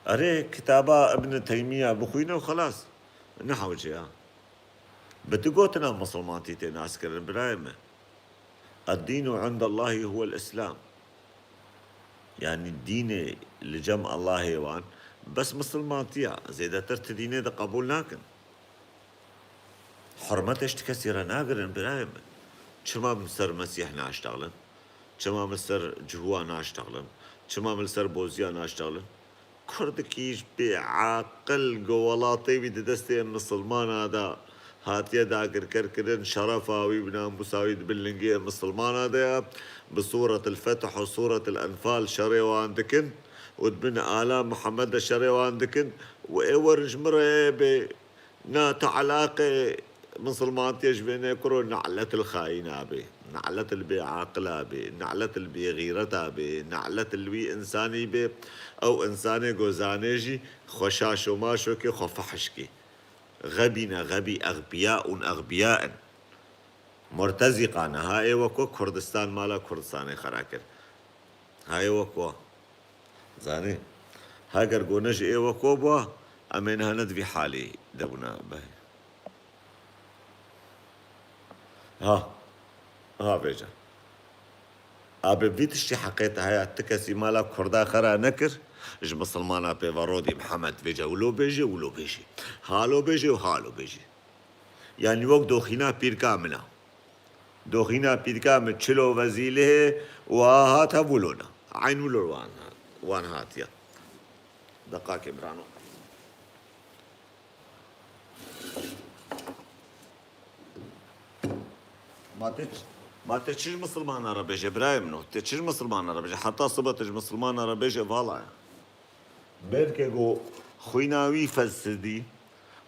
أري كتابة ابن تيمية بخوينا وخلاص نحو جيا بتقوتنا مسلماتي تناس كرن برايمة الدين عند الله هو الإسلام يعني الدين لجمع الله هيوان بس مسلماتيا زيدا ترت ديني دا قبول ناكن حرمتش تكسيرا ناقرن برايمة شما مصر مسيح ناشتغلن شما مصر جهوا ناشتغلن شما مصر بوزيا ناشتغلن كردكيش بعقل قولاتي بدستي مسلمان هذا هاتيا داكر كركرن شرفا ويبنا مساويد باللنجية مسلمان هذا بصورة الفتح وصورة الأنفال شريوا عندكن ودبن آلام محمد شريوا عندكن وإورج مرة نات علاقة مسلمان تيجبين كرو نعلت الخاينة بي نعلت البي عاقلة بي نعلت البي غيرتها بي نعلت البي إنساني بي أو إنساني جوزانيجي خشاش وماشو كي خفحشكي غبينا غبي أغبياء أغبياء مرتزقانا هاي وكو كردستان مالا كردستاني خراكر هاي وكو زاني هاگر گونج اي وكو بوا امين هند في حالي دبنا به ها بيجا ابي بيتشتي حقيقة هاي التكسي مالا كردا خرا نكر اج مسلمانا بيفارودي محمد بيجا ولو بيجي ولو بيجي هالو بيجي وهالو بيجي يعني وقت دوخينا بير كاملة دوخينا بير كامل تشلو وزيله وهاتها ولونا عين ولو وان هاتيا دقاك برانو ما تشير مسلمان عربي ابراهيم نو تشير مسلمان عربي حتى صبت مسلمان عربي فالا بلكي جو خويناوي فسدي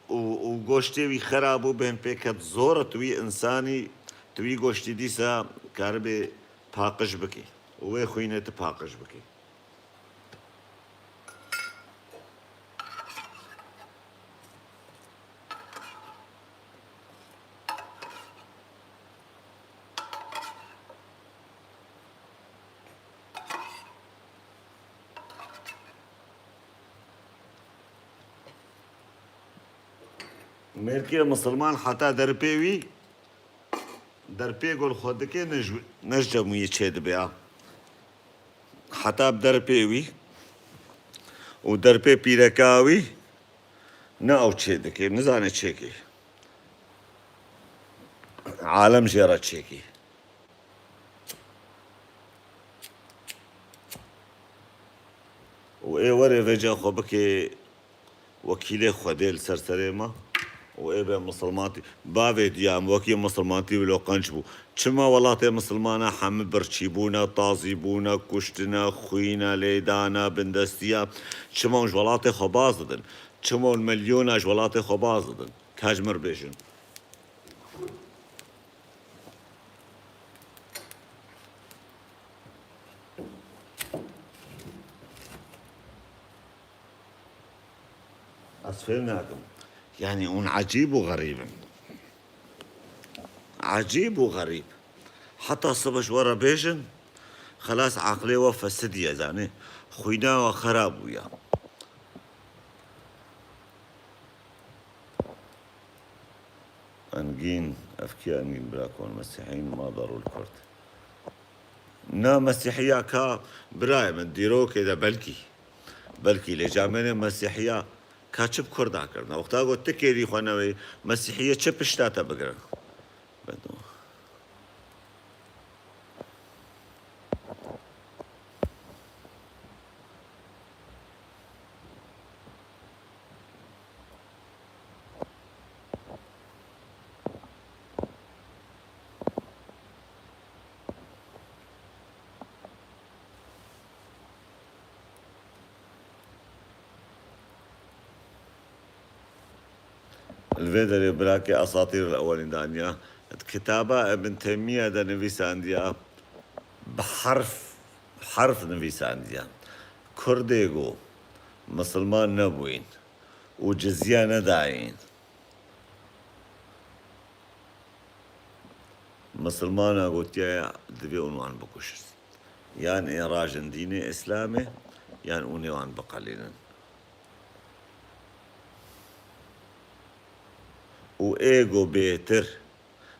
وگوشتي وي خرابو بين بيكت زورة توي انساني توي گوشتي ديسا كاربي باقش بكي وي خوينة باقش بكي ميركي مسلمان حتى دربيوي دربي قول خودك نجم يتشهد بها حتى بدربيوي ودربي بيركاوي ناو تشهدك نزاني تشيكي عالم جيرا تشيكي وايه وري فيجا خوبك وكيلي خوديل سرسريما وإيه مسلماتي بافي ديام وكي مسلماتي ولو قنشبو چما ولاتي مسلمانا حم برچيبونا طازيبونا كشتنا خوينا ليدانا بندستيا چما ولاتي خبازدن چما المليون ولاتي خبازدن كاجمر بيجن أسفلناكم يعني un عجيب وغريب عجيب وغريب حتى صبش ورا بيجن خلاص عقلي وفسد يا زاني خوينا وخراب ويا أنجين أفكي أنجين براكون مسيحيين ما ضروا الكرد نا مسيحية كا براي من ديرو كده بلكي لجامعنا مسيحية كاتشب كردا كرنا وقتا قلت تكيري خوانوي مسيحية چه پشتاتا بگرن بدو الفيدر براكي أساطير الأولين دانيا كتابة ابن تيمية دا نفيسة عنديا بحرف نفيسة عنديا كرديغو مسلمان نبوين وجزية نداعين مسلمان قلت يا دبي عنوان بكشر يعني راجن ديني إسلامي يعني عنوان بقليلا وإيجو بيتر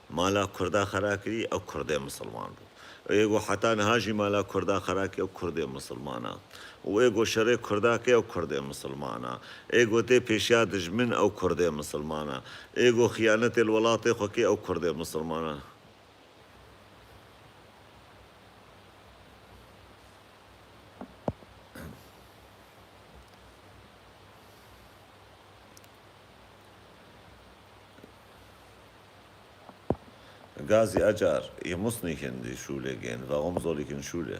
مالا كردا خراكري أو كردي مسلمان إيجو حتى نهاجي مالا كردا خراكي أو كردي مسلمانا وإيجو شري كرداكي أو كردي مسلمانا إيجو تي بيشيا دجمن أو كردي مسلمانا إيجو خيانة الولاطي خوكي أو كردي مسلمانا Ghazi Ajar, ich muss nicht in die Schule gehen. Warum soll ich in Schule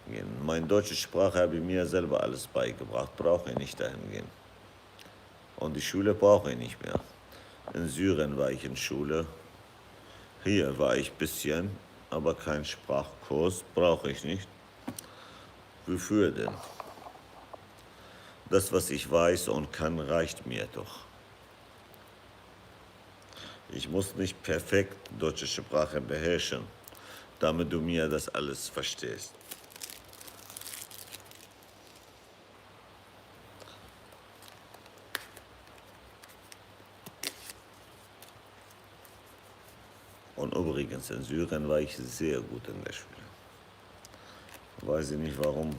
gehen? Meine deutsche Sprache habe ich mir selber alles beigebracht, brauche ich nicht dahin gehen. Und die Schule brauche ich nicht mehr. In Syrien war ich in Schule, hier war ich ein bisschen, aber kein Sprachkurs, brauche ich nicht. Wofür denn? Das, was ich weiß und kann, reicht mir doch. Ich muss nicht perfekt deutsche Sprache beherrschen, damit du mir das alles verstehst. Und übrigens, in Syrien war ich sehr gut in der Schule. Weiß ich nicht warum,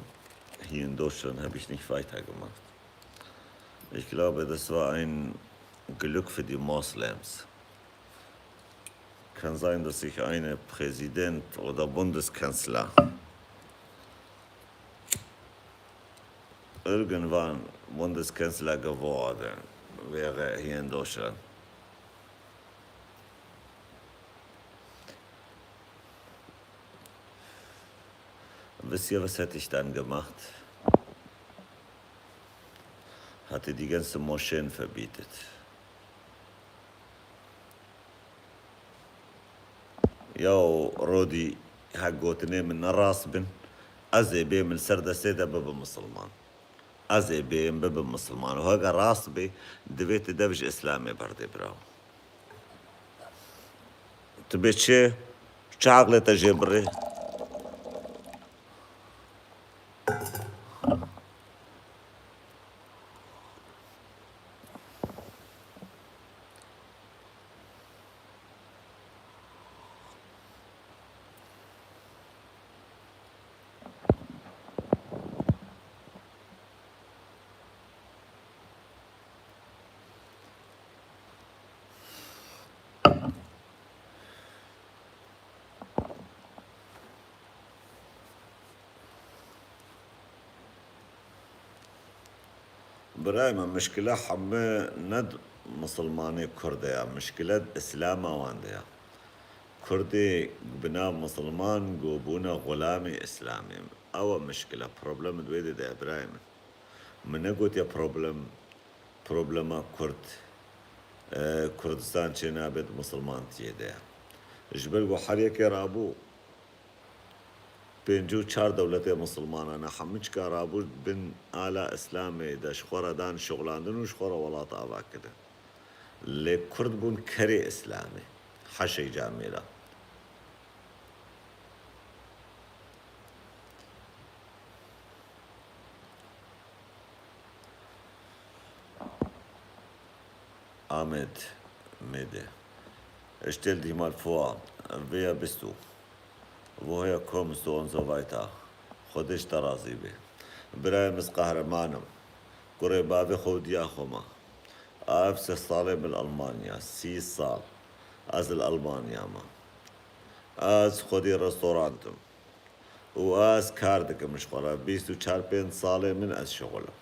hier in Deutschland habe ich nicht weitergemacht. Ich glaube, das war ein Glück für die Moslems. Kann sein, dass ich eine Präsident oder Bundeskanzler irgendwann Bundeskanzler geworden wäre hier in Deutschland. Wisst ihr, was hätte ich dann gemacht? Hatte die ganzen Moscheen verbietet. Yo, Rodi, حقوتني من الراس بن أزيبي من سردة سيدة بابا مسلمان أزيبي من بابا مسلمان وهاقا راس بي دبيت دبج إسلامي بردي براو تبيت شي عقلة تجبري برايما مشكلة حمى ند مسلماني كردية مشكلة إسلام واندية كردي بنا مسلمان قوبونا غلامي إسلامي أو مشكلة بروبلم دويدي ده برايم من قلت يا بروبلم كرد كردستان چنا بيت مسلمان تيده جبل قو حريك رابو بينجو چار دولت مسلمان انا حمج کا رابو بن آلا اسلامي دا شخورا دان شغلاندن و شخورا ولات آبا كده لكرد بون كري اسلامي حشي جاميلا Ahmed Mede. Stell dich mal vor, wer bist du? Woher kommst du und so weiter? خودش ترازی به برای مس قهرمانم قريبا في خوديا خما عارف 6 سال بالألمانيا 6 سال از الألمانيا ما از خودی رستورانتم و از کار دکم شغله 24 ساله من از شغله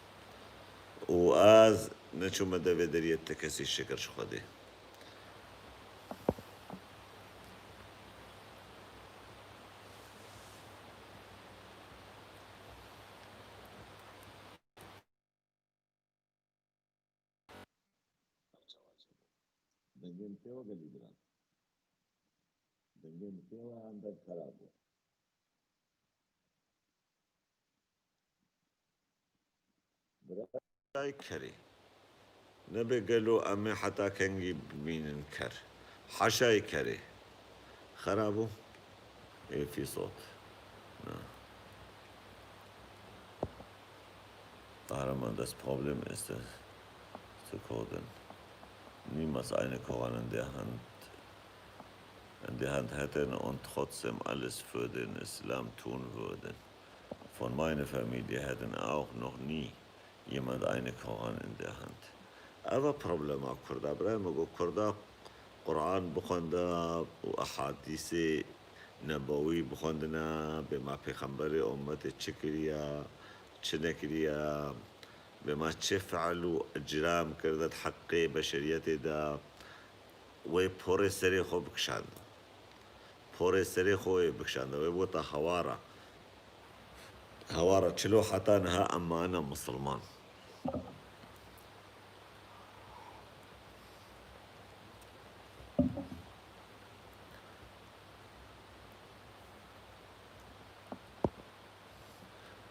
و از نشوم دویدریت تکسی شکر شخودی دنگین تیو گلی بران دنگین تیو اندر خرابه برای کری نبي قالوا أمي حتى كان يجيب مين انكر حشاي كري خرابه إيه في صوت Kahraman, das Problem ist es, zu coden. Niemals eine Koran in der Hand hätten und trotzdem alles für den Islam tun würden. Von meiner Familie hätten auch noch nie jemand eine Koran in der Hand. Aber Problem auch Kurda, Brahma Kurda, Koran بخونده و احادیث نبوی بخوندنا به ما پیغمبر امت چه کریا چه نکریا به ما چه فعل و اجرام کردد حق بشریت دا و پر سری خوب کشند فوري سري خوي بكشان ويبوتا هوارة تشلو حتى نها أما أنا مسلمان.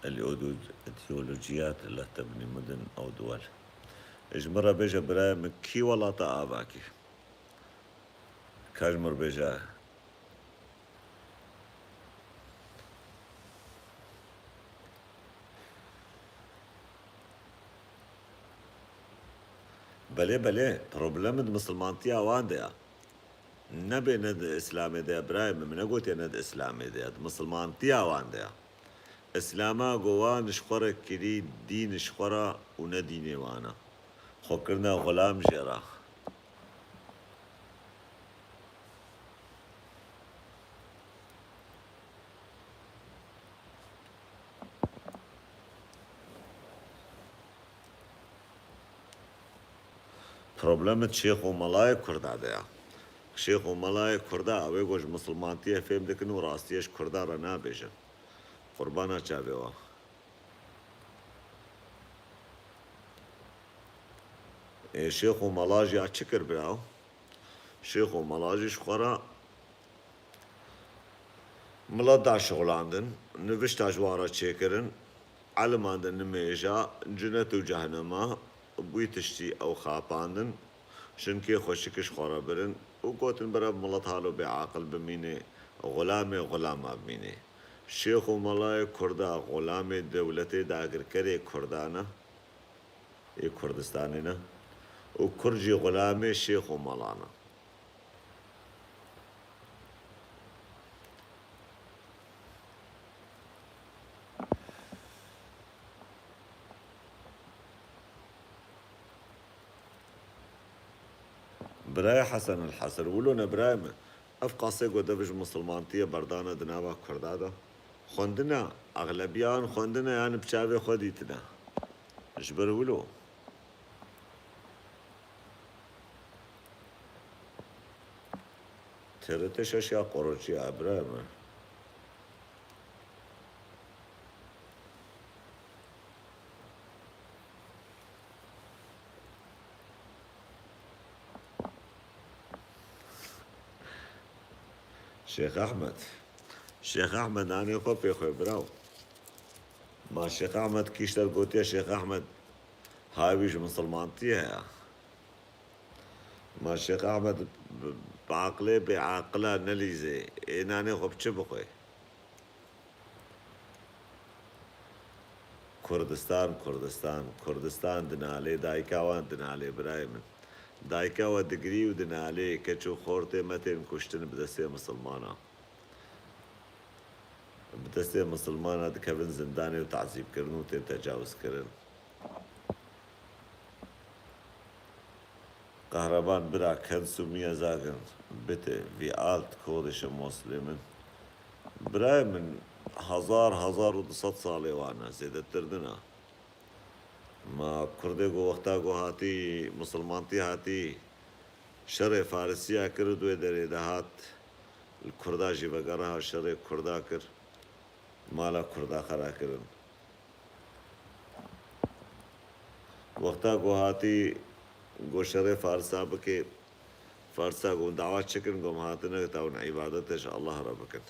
الإيديولوجيات اللي تبني مدن أو دول إجمرة بيجا براي مكي ولا تآباكي كاجمر بيجا بلي بروبلم مسلمانتي اوان ديا نبي ند اسلامي ديا براي من قلت ند اسلامي ديا مسلمانتي اوان ديا اسلاما قوان شخورة كري دين شخورة ونديني وانا خكرنا غلام جرا بروبلم شيخ وملاي كردا ديا شيخ وملاي كردا اوي گوش مسلمانتي فهم دكن وراستيش كردا رنا بيجن قربانا چاويوا شيخ وملاجي اتشكر براو شيخ وملاجي شخورا ملدا شغلاندن نوشتا جوارا چيكرن علماندن نميجا جنت وجهنما بوي تشتي او خاپاندن شنكي خوشكش خورا برن وقوتن برا ملت حالو بعاقل بميني غلام بميني شيخ وملاي كردا غلام دولتي داگر كري كردانا كردستانينا وكرجي غلامي شيخ وملانا براي حسن الحسر ولونا براي افقاسي قدبج مسلمانتية بردانا دناوا كردادا خوندنا اغلبيان خوندنا يعني بشابي خوديتنا جبر ولو ترتش اشياء قروشي ابراهيم شيخ احمد انا خوبي خوي براو ما شيخ احمد كيشتر قلت يا شيخ احمد هاي بيج مسلمانتي هيا ما شيخ احمد بعقله نليزي انا خوب چبقوي كردستان دنالي دايكاوان دنالي برايمن دايكاوا دقري ودنالي كچو خورتي متين كشتن بدسي مسلمانا بدسي مسلمانا دكبن زنداني وتعذيب كرن وتين تجاوز كرن قهربان برا كنسو مية زاغن بته في آلت كودش مسلمن براي من 1000 سالي وانا زيدت تردنا ما كردي گو وقتا گو هاتي مسلمانتي هاتي شر فارسيا كردو دري دهات الكردا جي بقرها شر كردا كر مالا كردا خرا كرن وقتا گو هاتي گو شر فارسا بكي فارسا گو دعوات شكرن گو هاتنا تاون عبادتش الله ربكن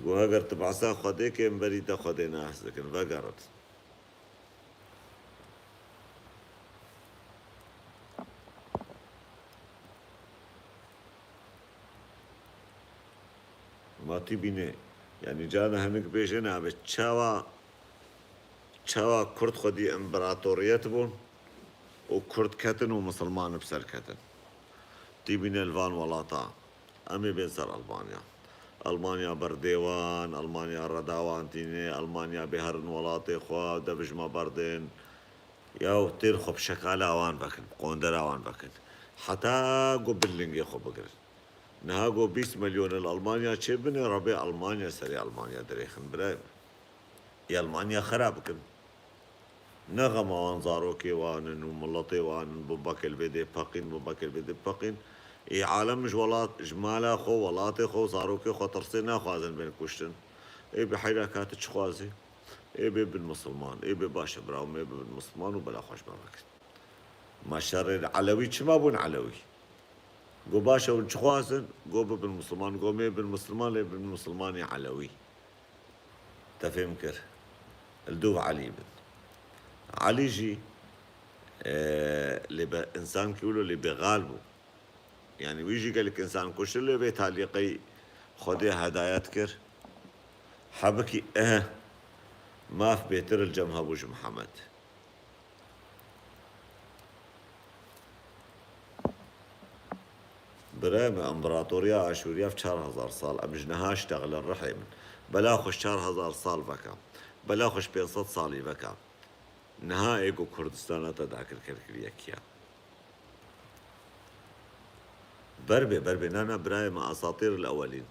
گو اگر تبعسا خودي كي مبري تا خودي ناس لكن وقرت ما تبيني يعني جانا هنك بيجنا بتشاوا كرد خدي امبراطوريات بون وكرد كتن ومسلمان بسر كتن تبيني الفان ولاطا امي بين سر المانيا برديوان المانيا رداوان تيني المانيا بهرن ولاطي خوا دبج ما بردين ياو تيرخو بشكالة وان بكن قوندرا وان بكن حتى قو بلنجي خو بقر نهاجو 20 مليون الألمانيا تشبني ربي ألمانيا سري ألمانيا دريخن براي يا ألمانيا خراب كن نغم وان زاروكي وان وملطي وان بباك البيدي باقين ای عالم جوالات جمالا خو ولات خو زاروك خو ترسينا خوازن بين كوشتن ای به حرکات چخوازی ای به بالمسلمان ای به باش براوم ای به بالمسلمان وبلا خوش بركت ما شر العلوي ما بون علوي قو باشا ونشخوازن قو بالمسلمان قو مي بالمسلمان لي بالمسلمان علوي تفهم كر الدوب علي بن علي جي اللي انسان كيقولوا اللي بغالبه يعني ويجي قال لك انسان كوش اللي بيتعليقي خدي هدايات كر حبكي ما في بيتر الجمهة بوج محمد برام امبراطورية اشوريا في 4000 سال امجنها اشتغل الرحم بلا خوش 4000 سال بكا بلا خوش 500 سالي بكا نهائي کو كردستان تداكر كركريا كيا بربي نانا براي ما اساطير الاولين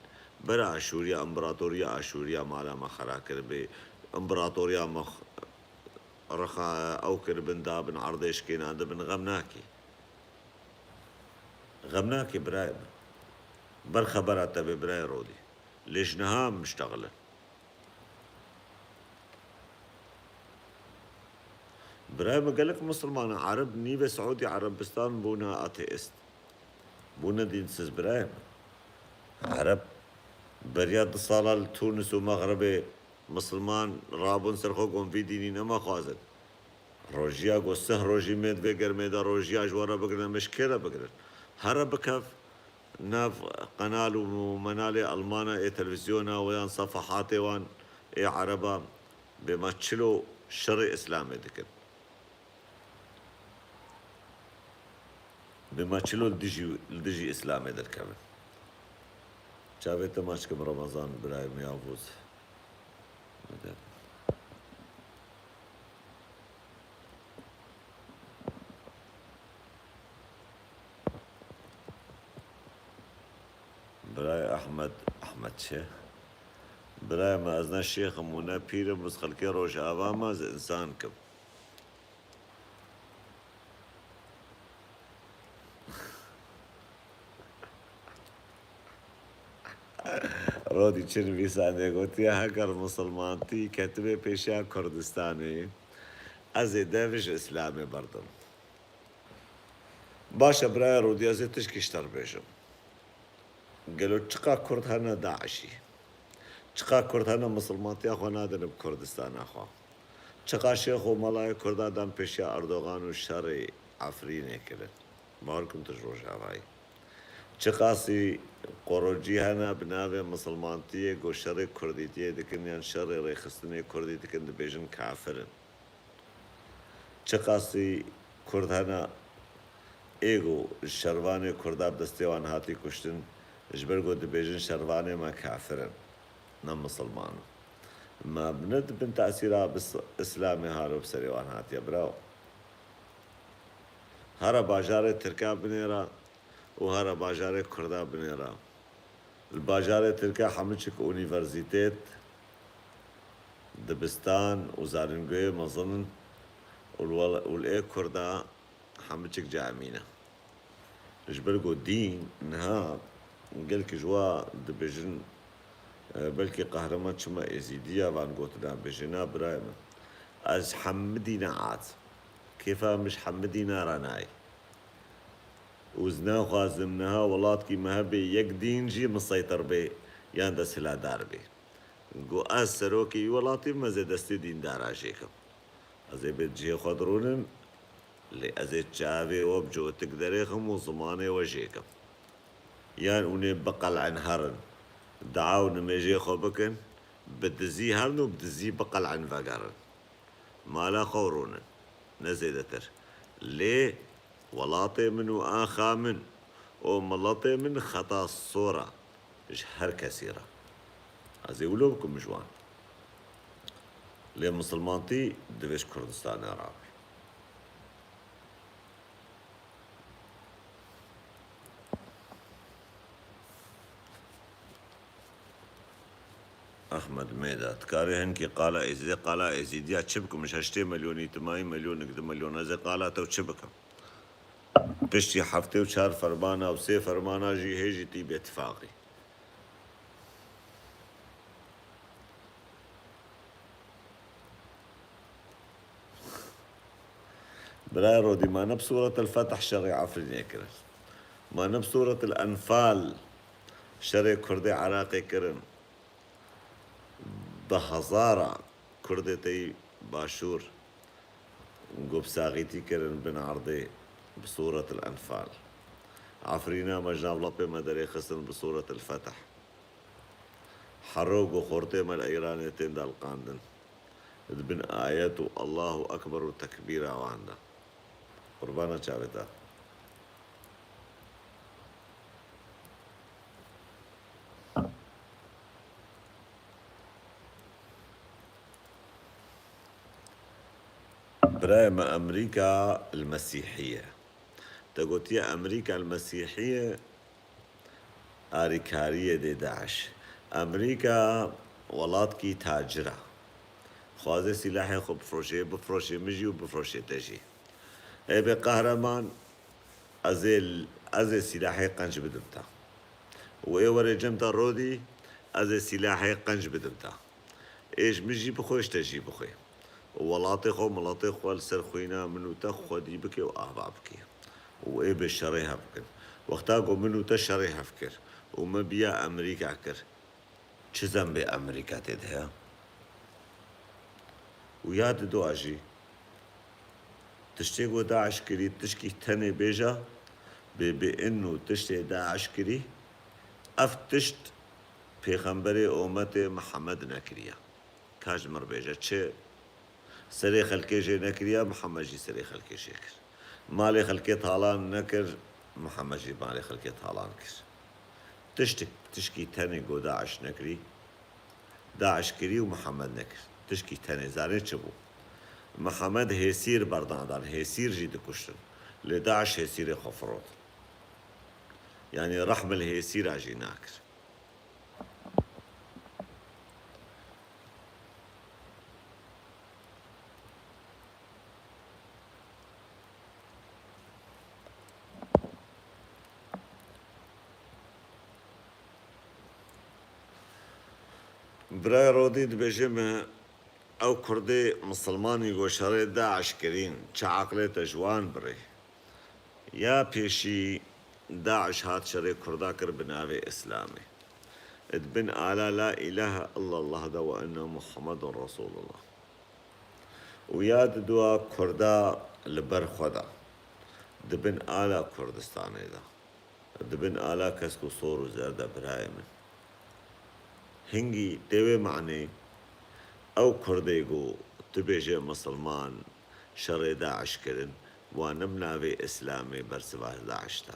برا اشوريا امبراطورية اشوريا مالا ما خراكر بي امبراطورية مخ رخا او كربن دابن عرضيش كينا بن غمناكي براي بر خبرات تبي براي رودي ليش نهام مشتغله براي ما قال لك مسلمان عرب نيبه سعودي عربستان بونا اتيست بونا دين سز براي عرب برياض صالة تونس ومغربي مسلمان رابون سرخوكم في ديني نما خوازن روجيا قو سه روجي ميد بقر ميدا روجيا جوارا بقرنا مشكلة بقرن هرب بكف ناف قنال ومنالي ألمانا اي تلفزيونا ويان صفحاتي وان اي عربا بما تشلو شري إسلامي دكن بما تشلو الدجي إسلامي در كمان شافي تماشكم رمضان برايم يافوز براي أحمد شيخ براي ما أزنا الشيخ مونا بير بس خلكي روش آباما زي إنسان كم رودي چن ویسانه گوتی هگر مسلمان تی کتبه پیشا کردستانی از دوش اسلام بردم باشا برای رودي از تشکیشتر بیشم قالوا چقا كرد هنا داعشي چقا كرد هنا مسلمان تی اخو نادن بكردستان اخو چقا شيخ وملاي كردا دم پیشا اردوغان و شر عفرين كرن ماركم تجروش هواي چقاسي قروجي هنا بناوي مسلمان تيه گو شر كردي تيه دكن يان شر ريخستني كردي دكن دبيجن كافرن چقاسي كرد هنا ايگو شرواني كردا بدستيوان هاتي كشتن جبرگو دبيجن شرواني ما كافرن نم مسلمان ما بند بن تأثيرها بس اسلامي هارو بسريوان هاتي براو هارا باجار تركا بنيرا وهرا باجار كردا بنيرا الباجار تركا حملشك اونيفرسيتيت دبستان وزارنجوي مظن والاي كردا حملشك جامينة جبرقو دين نها قلك جوا دبجن بلكي قهرمان شما ازيدية وان قوتنا بجنا برايما از حمدينا عاد كيفا مش حمدينا راناي وزنا خوازمناها ولات كي مهبي يك دين جي مسيطر بي يان دا سلا دار بي قو از سروكي ولاتي مزي دستي دين دارا جيكم ازي بيت جي خضرونن لي ازي تشافي وبجو تقدريخم وزماني وجيكم يان اوني بقل عن هرن دعاو نميجي خوبكن بدزي هرن وبدزي بقل عن فقرن مالا خورونن نزيدتر ليه ولاطي من وآخا من وملاطي من خطا الصورة جهر كثيرة هذي ولوبكم مجوان ليه مسلمانتي دفش كردستان عربي أحمد ميدات كاري هنكي قال إزيدي تشبكم مش هشتي مليون يتماي مليون قد مليون هذا قال تو تشبكم پشتی هفته و 4 فرمانه و 3 فرمانه جی هیجی تی باتفاقی براي رودي ما نب سورة الفتح شري عفرين يكرن ما نب سورة الأنفال شري كردي عراقي كرن بهزارة كردي تي باشور قب ساغيتي كرن بن عرضي بصورة الأنفال عفرينا مجناب لبي مدري خسن بصورة الفتح حروق وخورتي من الأيرانيتين دال قاندن بن آياته الله أكبر تكبيرا وعنده قربانا چاوتا برايم أمريكا المسيحية تقولت يا أمريكا المسيحية آريكارية دي داعش أمريكا ولاتكي تاجرة خوازي سلاحي خب بفروشي مجي وبفروشي تجي اي بقهرمان أزي سلاحي قنج بدمتا وإي وري جمتا رودي أزي سلاحي قنج بدمتا إيش مجي بخوش تجي بخوي ولاطي خو ملاطي خو السرخوينا منو تخو دي بكي وأهبا بكي وإيه بالشريها بكن وقتاقو منو تشريها فكر وما بيا أمريكا كر چه ذنب أمريكا تدها وياد دو أجي تشتيقو داعش كري تشكي تاني بيجا بإنو تشتي داعش كري أفتشت پیغمبر امت محمد نکریا کاج مر بیجا چه سری خلقی جه نکریا محمد جی سری خلقی جه کر مال خلقی طالان نکر محمد جی مال خلقی طالان کر تشکی تاني گو داعش نکری داعش کری و محمد نکر تشکی تاني زانه چه بو محمد هيسير برداندان هيسير جي دكشتن لداعش هيسير خفروت يعني رحم الهيسير اجي ناكر براي رودي دبجمه او كردي مسلماني وشري داعش كرين چه عقلت جوان بري يا بيشي داعش هات شري كردا كر بناوي اسلامي ادبن آلا لا اله الا الله دا وان محمد رسول الله وياد دوا كردا لبر خدا دبن آلا كردستاني دا دبن آلا كسكو صور زردا براي من هنگي تيوي معني او كرديگو تبيجي مسلمان شري داعش كرن وانا بناوي اسلامي برسباه داعشتا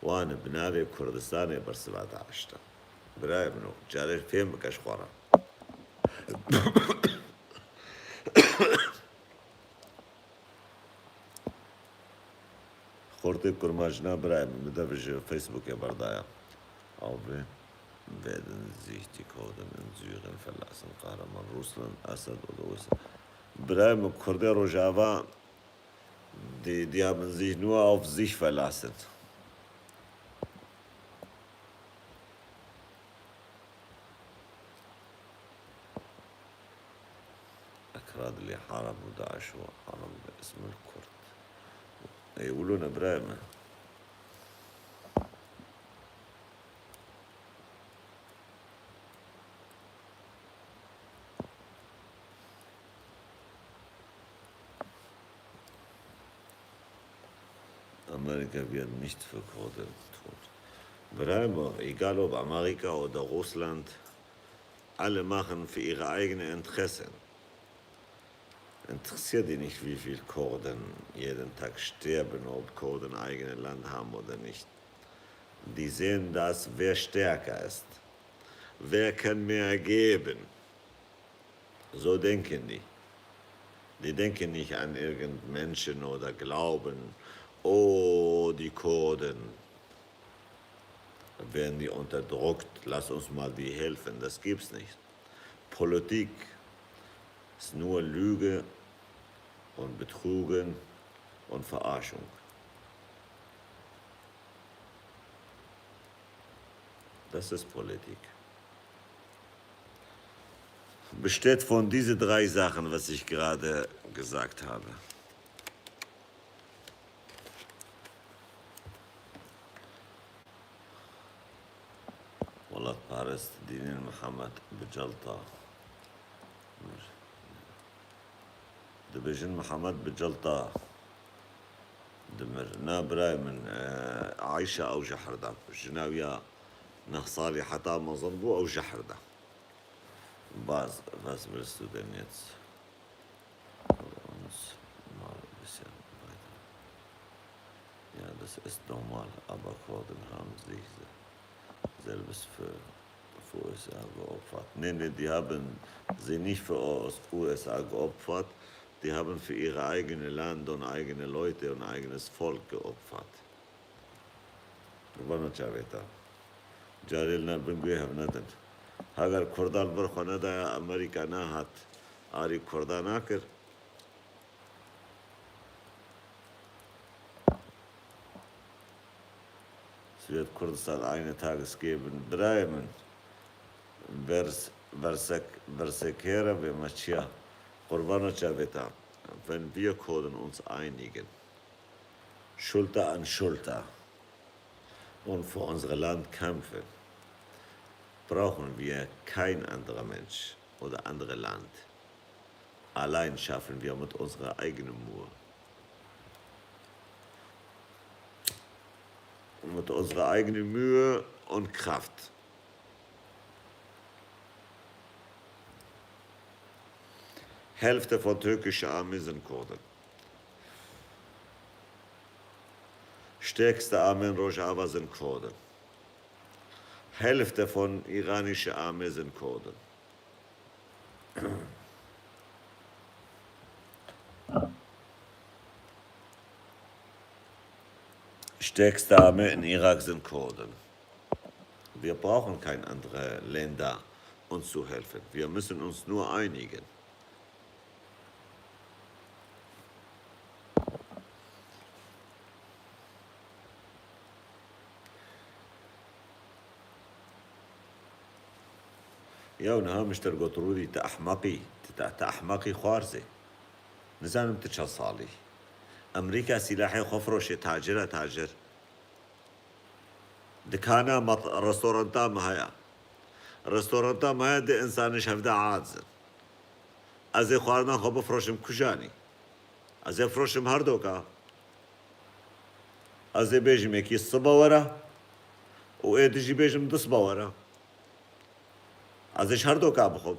وانا بناوي كردستاني برسباه داعشتا براي منو جاري فين بكش خورا خورتي كرماجنا براي من مدفج فيسبوك يا بردايا او بي werden sich die Kurden in Syrien verlassen, Kahraman, Russland, Assad oder USA. Bremen, Kurder, Rojava, die haben sich nur auf sich verlassen. أكراد اللي حاربوا داعش وحاربوا باسم الكرد يقولون بريمة Amerika wird nicht für Kurden tun. Bremer, egal ob Amerika oder Russland, alle machen für ihre eigenen Interessen. Interessiert die nicht, wie viele Kurden jeden Tag sterben, ob Kurden ein eigenes Land haben oder nicht. Die sehen das, wer stärker ist. Wer kann mehr geben? So denken die. Die denken nicht an irgendeinen Menschen oder glauben, oh, die Kurden werden die unterdrückt, lass uns mal die helfen. Das gibt's nicht. Politik ist nur Lüge und Betrugen und Verarschung. Das ist Politik. Besteht von diesen drei Sachen, was ich gerade gesagt habe. والله بارست دين محمد بجلطة دبجن محمد بجلطة دمر نابراي من عايشة أو جحردة جناوية نخصالي حتى مظنبو أو جحردة باز بالستودن jetzt uns mal ein bisschen weiter. Ja, das ist normal, aber Kurden haben sich selbst für USA geopfert. Nee, die haben sie nicht für USA geopfert, die haben für ihre eigene Land und eigene Leute und eigenes Volk geopfert. ربنا جابتا جاريلنا بنقويها بندن هاگر كردان برخو ندا أمريكا ناهات آري كردان آكر سويت كردستان eine Tages geben Dreimen Bersekera Bemachia Qurbana Chaveta. Wenn wir Kurden uns einigen, Schulter an Schulter und für unser Land kämpfen, brauchen wir kein anderer Mensch oder andere Land. Allein schaffen wir mit unserer eigenen Mühe. Mit unserer eigenen Mühe und Kraft. Hälfte von türkischer Armee sind Kurden. Stärkste Armee in Rojava sind Kurden. Hälfte von iranischer Armee sind Kurden. Stärkste Armee in Irak sind Kurden. Wir brauchen keine anderen Länder, uns zu helfen. Wir müssen uns nur einigen. يا ونها مشتر قطرودي تأحمقي خوارزي نزانم تشصالي أمريكا سلاحي خفروش تاجر دكانا رستورانتا مهايا دي إنسانش هفدا عادزن أزي خوارنا خو بفروشم كجاني أزي فروشم هردوكا أزي بيجم يكي الصبا ورا وإيدجي بيجم دصبا ورا ازش هر دو کا بخود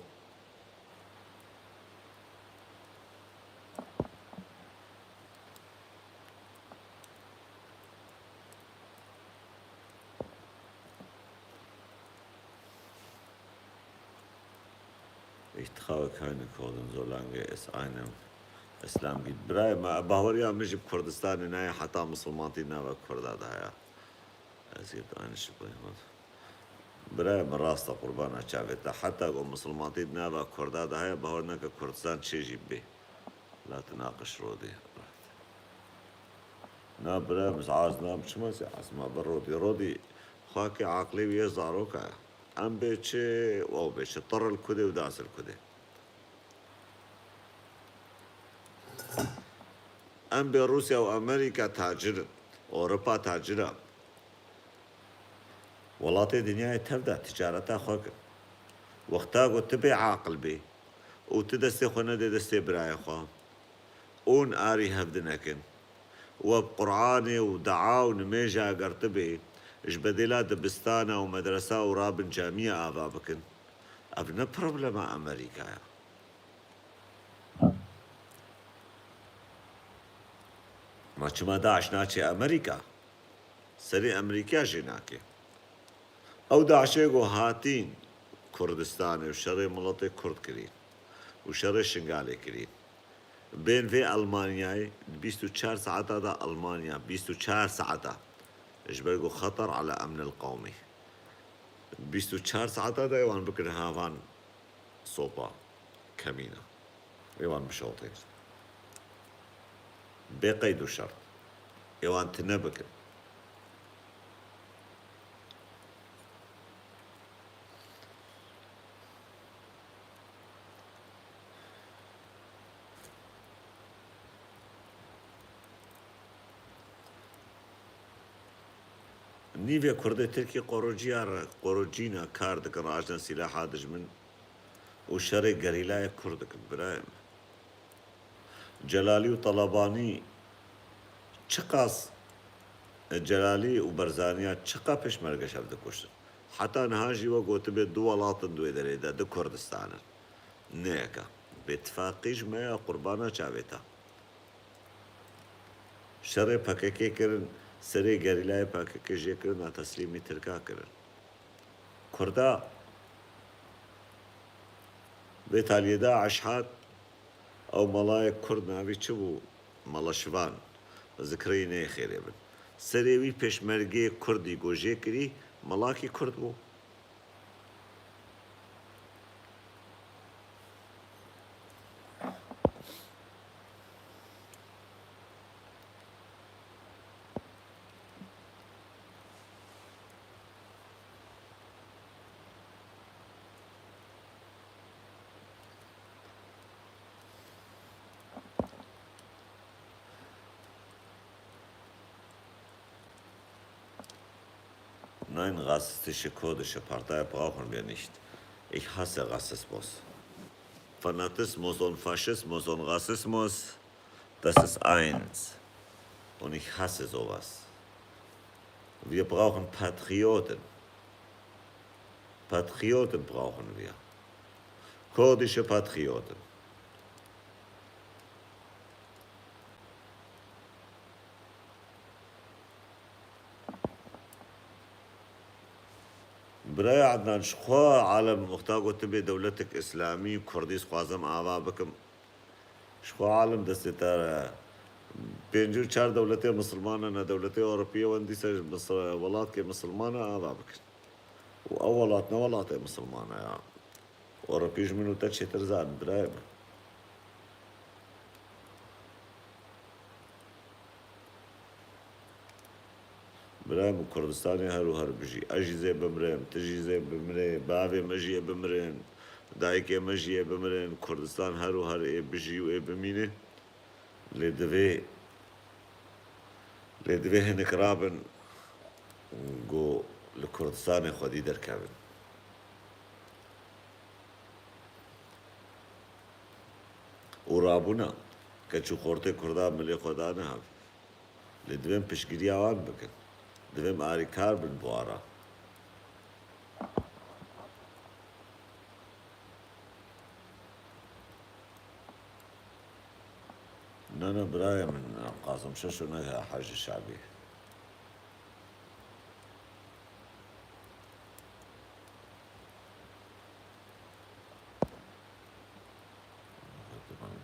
Ich traue keine Kurden, solange es einen Islam gibt. برای ما باوریا مش بكردستان نهاية حتى مسلمانتي نوا كردا دايا. أزيد أنا شبه برای من راستا قربانا چاویتا حتى اگه مسلمانتی نوا کردا ده های باورنا که کردستان چه جیبه لا تناقش رودي نا برای مزعاز نام چما سي عزما برودي خاكي عقلي ويزاروكا ام بيتشي او بيتشي طر الكده وداس الكده ام بروسيا وامريكا تاجر اوروبا تاجره وڵاتی دنیای تەفدا تجارەتا خۆکە وەختا گۆ تبێ عاقل بێ و تو دەستێ خۆ نەدێ دەستێ برایە خوا ئون ئاری هەفدنەکن وە قورعانێ و دەعا و نمێژە ئەگەر تبێ ژ بەدێلا دبستانە و مەدرسا و ڕابن جامیە ئاوا بکن ئەڤ نە پرۆبلەمە ئەمەریکایە ماچما داعش ناچێ ئەمەریکا سەری ئەمریکا ژێ ناکێ او داعشێگۆ هاتین کوردستانê و şerê miletê Kurd kirîn û şerê şingalê kirîn bên vê Almanyayê 24 saeta da Almanya 24 saeta ji ber ku xeter ala emnil qewmî 24 saeta da êwan bikin havan sopa kemîna êwan bişotîn bê qeyd û şert êwan tune bikin navy کرد ترکی قروجینا کار دکن راجنا سلاح دجمن و شر گریلای کرد کن برایم جلالی و طلبانی چقاس جلالی و برزانیا چقا پشمرگه شرد کشتن حتی نهاجی و گوته به دو ولاتن دوی دریده ده کردستانن نیکا باتفاقیش ما قربانا چاویتا شر پککی کرن سری گریلای پککی جه کرن تسلیمی ترکا کرن کردا بتالي داعش هات او ملايك كرد ناوي چبو ملا شوان ذكريني خير ابن سريوي پشمرگي كردي گوجه كري ملاكي كرد بو Nein, rassistische kurdische Partei brauchen wir nicht. Ich hasse Rassismus. Fanatismus und Faschismus und Rassismus, das ist eins. Und ich hasse sowas. Wir brauchen Patrioten. Patrioten brauchen wir. Kurdische Patrioten. براي Adnan شخوا عالم مختاقو تبي دولتك إسلامي كرديس خوازم آوا بكم شخوا عالم دستار banjo چار دولتي مسلمانة نا دولتي أوروبية واندي سج ولات كي مسلمانة آوا بكن وأولاتنا ولاتي مسلمانة يا أوروبيش منو تتشي ترزان براي برام كردستاني هرو هر بجي أجي زي بمرين تجي زي بمرين بابي مجي بمرين دايكي مجي بمرين كردستان هرو هر إيه بجي وإيه بمينه لدوي هنك رابن جو لكردستان خودي دركابن ورابونا كتشو خورتي كردان ملي خودانا هاف لدوين پشگیری آوان بکن دویم آری کار بن بوارا نانا برايا من قاسم شاشو نها حاجة شعبي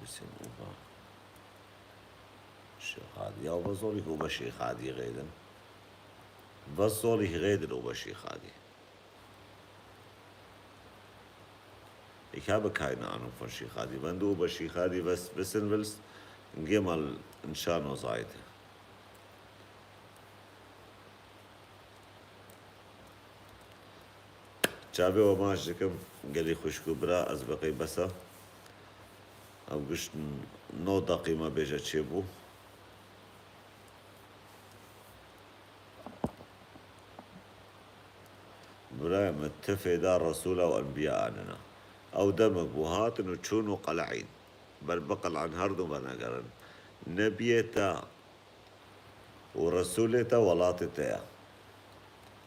بسم الله الشيخ هادي أو بزولي هو بشيخ هادي غيدن بزولي غيدن هو بشيخ هادي Ich habe keine Ahnung von Sheikh Hadi. Wenn du über Sheikh Hadi was wissen willst, geh mal in Shano-Seite. چاوی و ماش دکم گلی خوشکو برا از بقی بسا او گشت 9 دقیقه ما بیجا چه بو برا متفق دار رسول و انبیاء آننا او دمك بوهاتن و چون و قلعين بل بقل عن هردو بناقرن نبيتا ورسولتا ولاتتا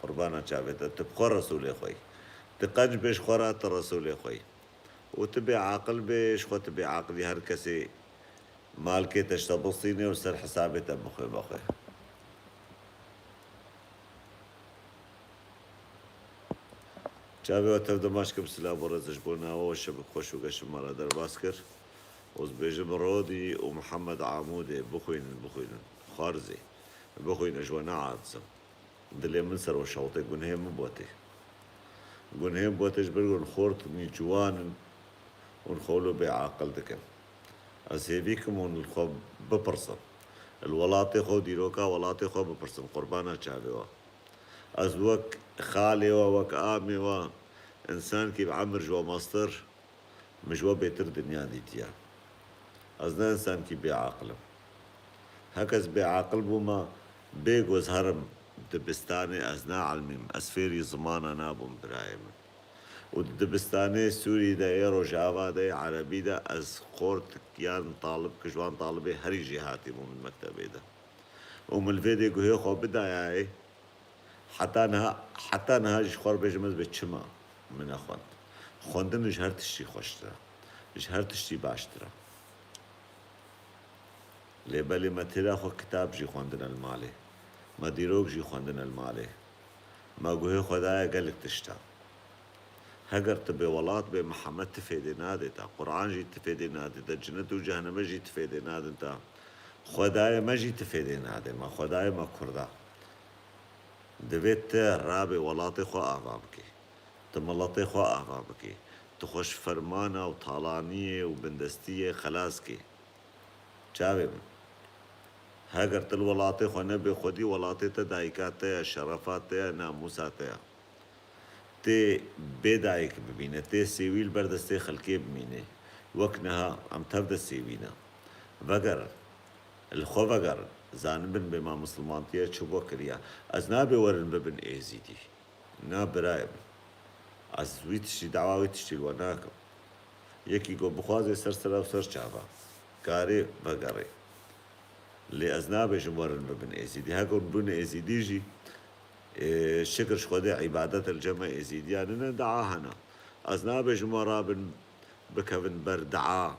قربانا چاويتا تبخور رسولي خوي تقج بيش خورات رسولي خوي وتبي عاقل بيش خو تبي عاقلي هر كسي مالكي تشتبصيني وسر حسابي تبخوي بخوي چاوي وتر دمشق بسلام ورزش بونا وشبك خوش وقش مرة در باسكر وزبيجم رودي ومحمد عمودي بخوين خارزي بخوين اجوانا عادسم دلي منسر وشوطي قنهم بوتي قنهم بوتي جبرقون خورت من جوان ونخولو بعاقل دكم أسيبيكم ونخو ببرسم الولاطي خو ديروكا ولاطي خو ببرسم قربانا چاوي أزوك خالي وك آمي إنسان كي بعمر جوا مصدر مجوا بيتر دنيا ديتيا أزنا إنسان كي بعاقله هكذا بعاقل بوما بيجوز هرم دبستاني أزنا علميم أسفيري زمانا نابم برايم ودبستاني سوري دا إيرو جافا دا عربي دا أز خورت كيان طالب كجوان طالبي هري جهاتي مو من مكتبي دا ومن الفيديو قهي خو بداية حتى نها جخور بجمز بچما من أخوان خوندن جهر تشتي خوشترا جهر تشتي باشترا لبالي ما ترى خو كتاب جي خوندن المالي ما ديروك جي خوندن المالي ما قهي خدايا قالك تشتا هجر تبي ولات بي محمد تفيدي نادي تا قرآن جي تفيدي نادي تا جنة وجهنم جي تفيدي نادي تا خدايا ما جي تفيدي نادي ما خدايا ما كردا دبيت رابي ولاتي خو أعظامكي تملطي خو أعظامكي تخش فرمانة وطالانية وبندستية خلاصكي جاوب هاگر تل ولاتي خو نبي خودي ولاتي تا دايكاتي شرفاتي ناموساتي تي بدايك ببينه تي سيويل بردستي خلقي بمينه وكنها عم تبدا السيوينا وقر الخو وقر زانبن بما مسلمانتيا شبو كريا از نابي ورن ببن ايزيدي ناب رايب از ويتشي دعوا ويتشي الوناكم يكي قو بخوازي سرسلا وسر شعبا كاري وقري اللي أزنابي جمورن ببن ايزيدي هاكو بن ايزيدي جي شكر شخودي عبادة الجمع يزيديان ندعاهنا أزناب جمرا بكفن بردعا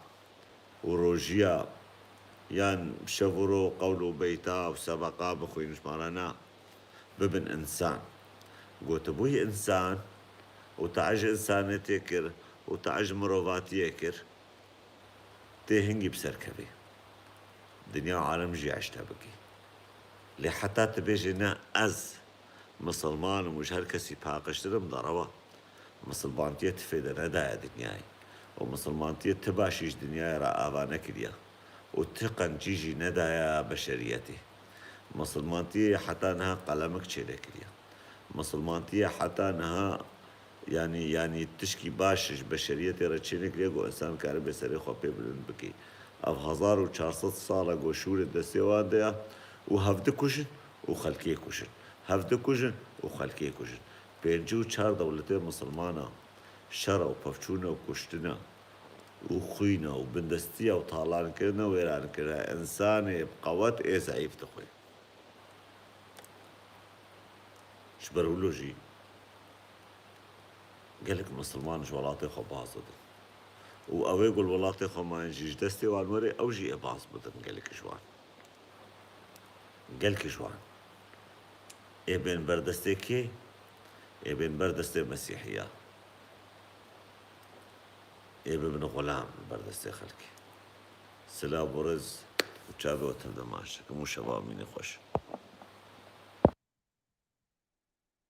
وروجيا يان شفرو قولوا بيتا وسبقا بخوين شمارنا ببن إنسان قلت بوي إنسان وتعج إنسان تيكر وتعج مروفات يكر تهنجي بسركبي دنيا عالم جي عشتا بكي لحتى تبيجينا مسلمان ومش هركسي باقشترم ضروا مسلمانتية تفيدنا دايا دنياي ومسلمانتية تباشيش دنياي را آوانا كريا وتقن جيجي ندايا بشريتي مسلمانتية حتى انها قلمك تشيلي كريا مسلمانتية حتى انها يعني تشكي باشش بشريتي رتشيني كريا قو انسان كاربي سري خوبي بلن بكي اف 1400 سالة قو شوري دستيوان ديا وهفد كوشن وخلقي كوشن هفده كوجن وخلقي كوجن بينجو چار دولتين مسلمانة شرع وپفچونا وكشتنا وخوينا وبندستيا وطالان كرنا ويران كرنا إنساني بقوات إيه زعيف تخوي شبرولوجي قالك مسلمان جوالاتي خو باز بدن وأوي قول ولاتي خو ما ينجيش دستي وانوري أو جي باز بدن قالك جوان قالك جوان ابن بردسته كي ابن بردسته مسيحية ابن غلام بردسته خلقي سلام ورز وشابه وتندماش كمو شباب مني خوش